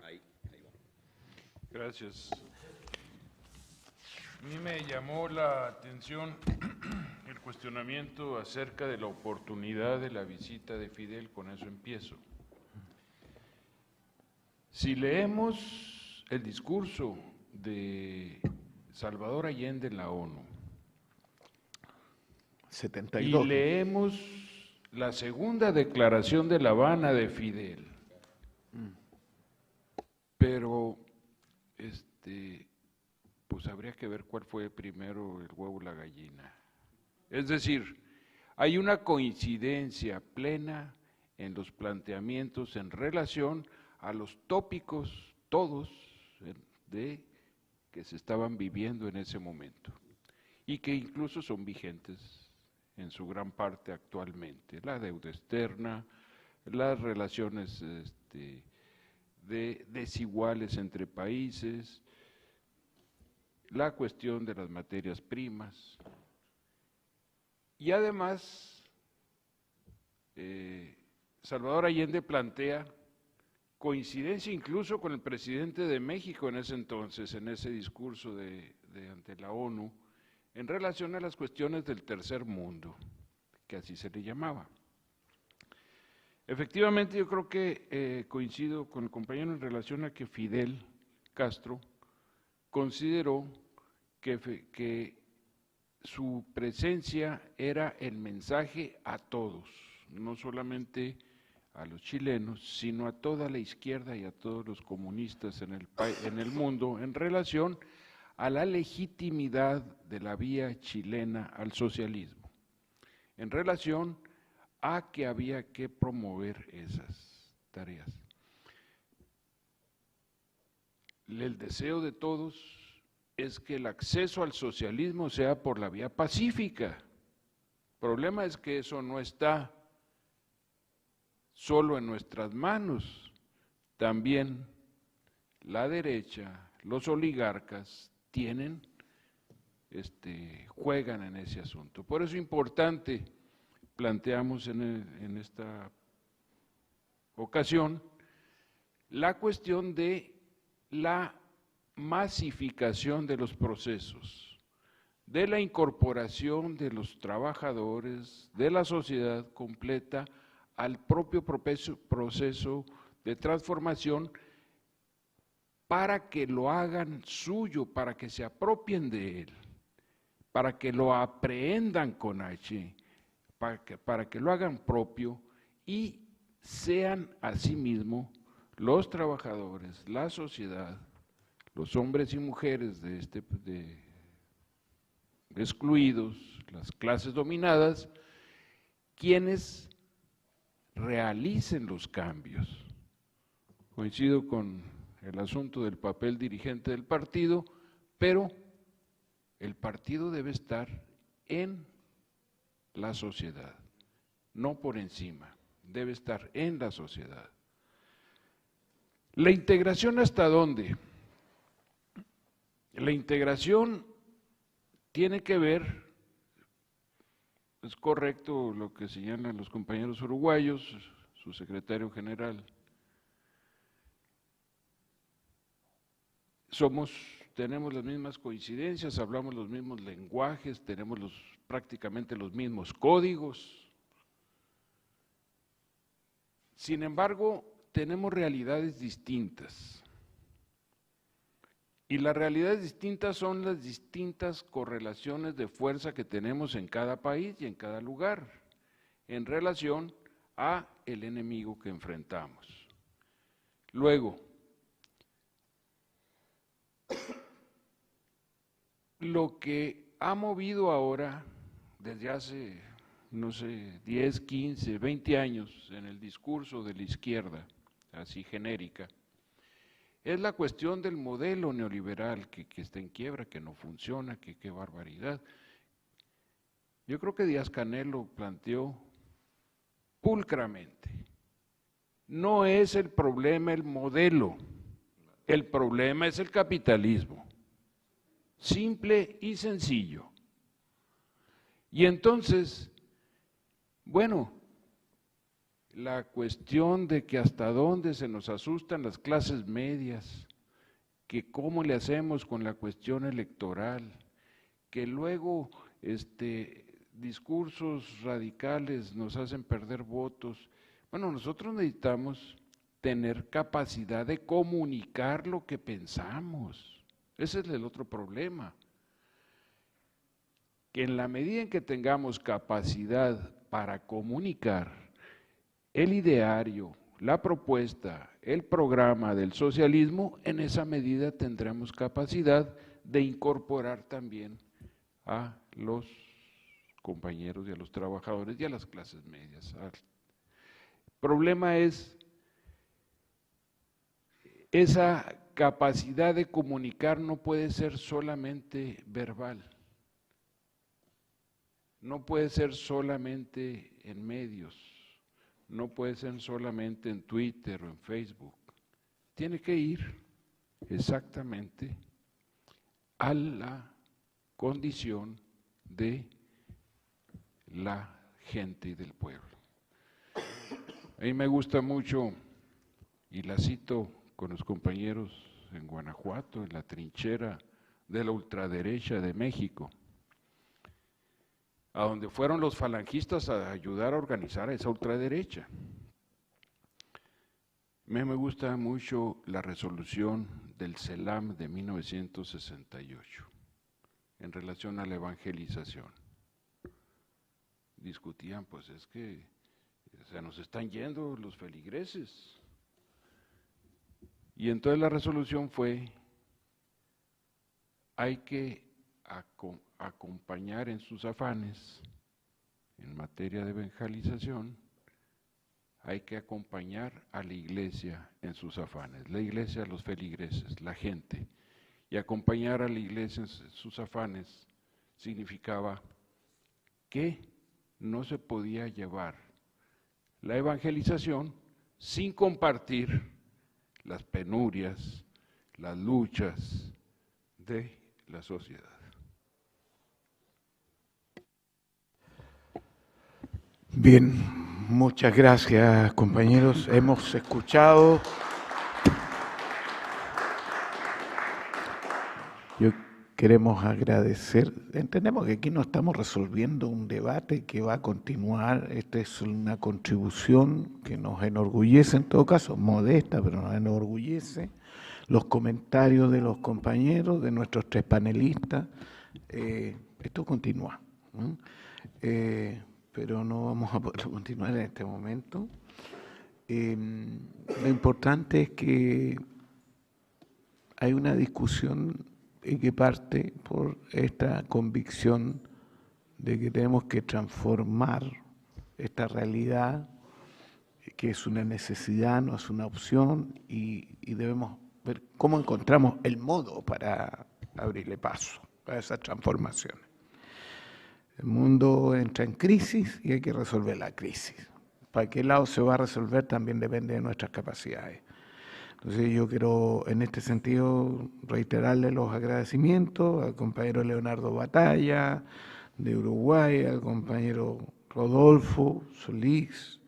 va.
Gracias. A mí me llamó la atención el cuestionamiento acerca de la oportunidad de la visita de Fidel, con eso empiezo. Si leemos el discurso de Salvador Allende en la ONU
72.
y leemos la segunda declaración de La Habana de Fidel, pero pues habría que ver cuál fue primero, el huevo o la gallina. Es decir, hay una coincidencia plena en los planteamientos en relación a los tópicos todos que se estaban viviendo en ese momento y que incluso son vigentes en su gran parte actualmente. La deuda externa, las relaciones desiguales entre países, la cuestión de las materias primas y además Salvador Allende plantea coincidencia incluso con el presidente de México en ese entonces, en ese discurso ante la ONU, en relación a las cuestiones del tercer mundo, que así se le llamaba. Efectivamente, yo creo que coincido con el compañero en relación a que Fidel Castro consideró que su presencia era el mensaje a todos, no solamente a los chilenos, sino a toda la izquierda y a todos los comunistas en el mundo en relación a la legitimidad de la vía chilena al socialismo, en relación a que había que promover esas tareas. El deseo de todos es que el acceso al socialismo sea por la vía pacífica. El problema es que eso no está solo en nuestras manos, también la derecha, los oligarcas tienen juegan en ese asunto. Por eso es importante, planteamos en esta ocasión, la cuestión de la masificación de los procesos, de la incorporación de los trabajadores, de la sociedad completa al propio proceso de transformación para que lo hagan suyo, para que se apropien de él, para que lo aprehendan con H, para que lo hagan propio y sean asimismo los trabajadores, la sociedad, los hombres y mujeres excluidos, las clases dominadas, quienes realicen los cambios. Coincido con el asunto del papel dirigente del partido, pero el partido debe estar en la sociedad, no por encima, debe estar en la sociedad. ¿La integración hasta dónde? La integración tiene que ver, es correcto lo que señalan los compañeros uruguayos, su secretario general. Tenemos las mismas coincidencias, hablamos los mismos lenguajes, tenemos prácticamente los mismos códigos. Sin embargo, tenemos realidades distintas. Y las realidades distintas son las distintas correlaciones de fuerza que tenemos en cada país y en cada lugar, en relación a el enemigo que enfrentamos. Luego, lo que ha movido ahora, desde hace, no sé, 10, 15, 20 años en el discurso de la izquierda, así genérica, es la cuestión del modelo neoliberal que está en quiebra, que no funciona, que qué barbaridad. Yo creo que Díaz-Canel lo planteó pulcramente. No es el problema el modelo, el problema es el capitalismo. Simple y sencillo. Y entonces, bueno, la cuestión de que hasta dónde se nos asustan las clases medias, que cómo le hacemos con la cuestión electoral, que luego discursos radicales nos hacen perder votos. Bueno, nosotros necesitamos tener capacidad de comunicar lo que pensamos. Ese es el otro problema. Que en la medida en que tengamos capacidad para comunicar el ideario, la propuesta, el programa del socialismo, en esa medida tendremos capacidad de incorporar también a los compañeros y a los trabajadores y a las clases medias. El problema es esa capacidad de comunicar no puede ser solamente verbal, no puede ser solamente en medios, no puede ser solamente en Twitter o en Facebook, tiene que ir exactamente a la condición de la gente y del pueblo. A mí me gusta mucho, y la cito con los compañeros en Guanajuato, en la trinchera de la ultraderecha de México, a donde fueron los falangistas a ayudar a organizar a esa ultraderecha. Me gusta mucho la resolución del CELAM de 1968 en relación a la evangelización. Discutían, pues es que se nos están yendo los feligreses. Y entonces la resolución fue, hay que acompañar en sus afanes, en materia de evangelización, hay que acompañar a la iglesia en sus afanes, la iglesia a los feligreses, la gente, y acompañar a la iglesia en sus afanes significaba que no se podía llevar la evangelización sin compartir las penurias, las luchas de la sociedad.
Bien, muchas gracias, compañeros. Hemos escuchado. Queremos agradecer. Entendemos que aquí no estamos resolviendo un debate que va a continuar. Esta es una contribución que nos enorgullece, en todo caso, modesta, pero nos enorgullece. Los comentarios de los compañeros, de nuestros tres panelistas. Esto continúa, ¿no? Pero no vamos a poder continuar en este momento. Lo importante es que hay una discusión que parte por esta convicción de que tenemos que transformar esta realidad, que es una necesidad, no es una opción, y debemos ver cómo encontramos el modo para abrirle paso a esas transformaciones. El mundo entra en crisis y hay que resolver la crisis. Para qué lado se va a resolver también depende de nuestras capacidades. Entonces yo quiero en este sentido reiterarle los agradecimientos al compañero Leonardo Batalla de Uruguay, al compañero Rodolfo Solís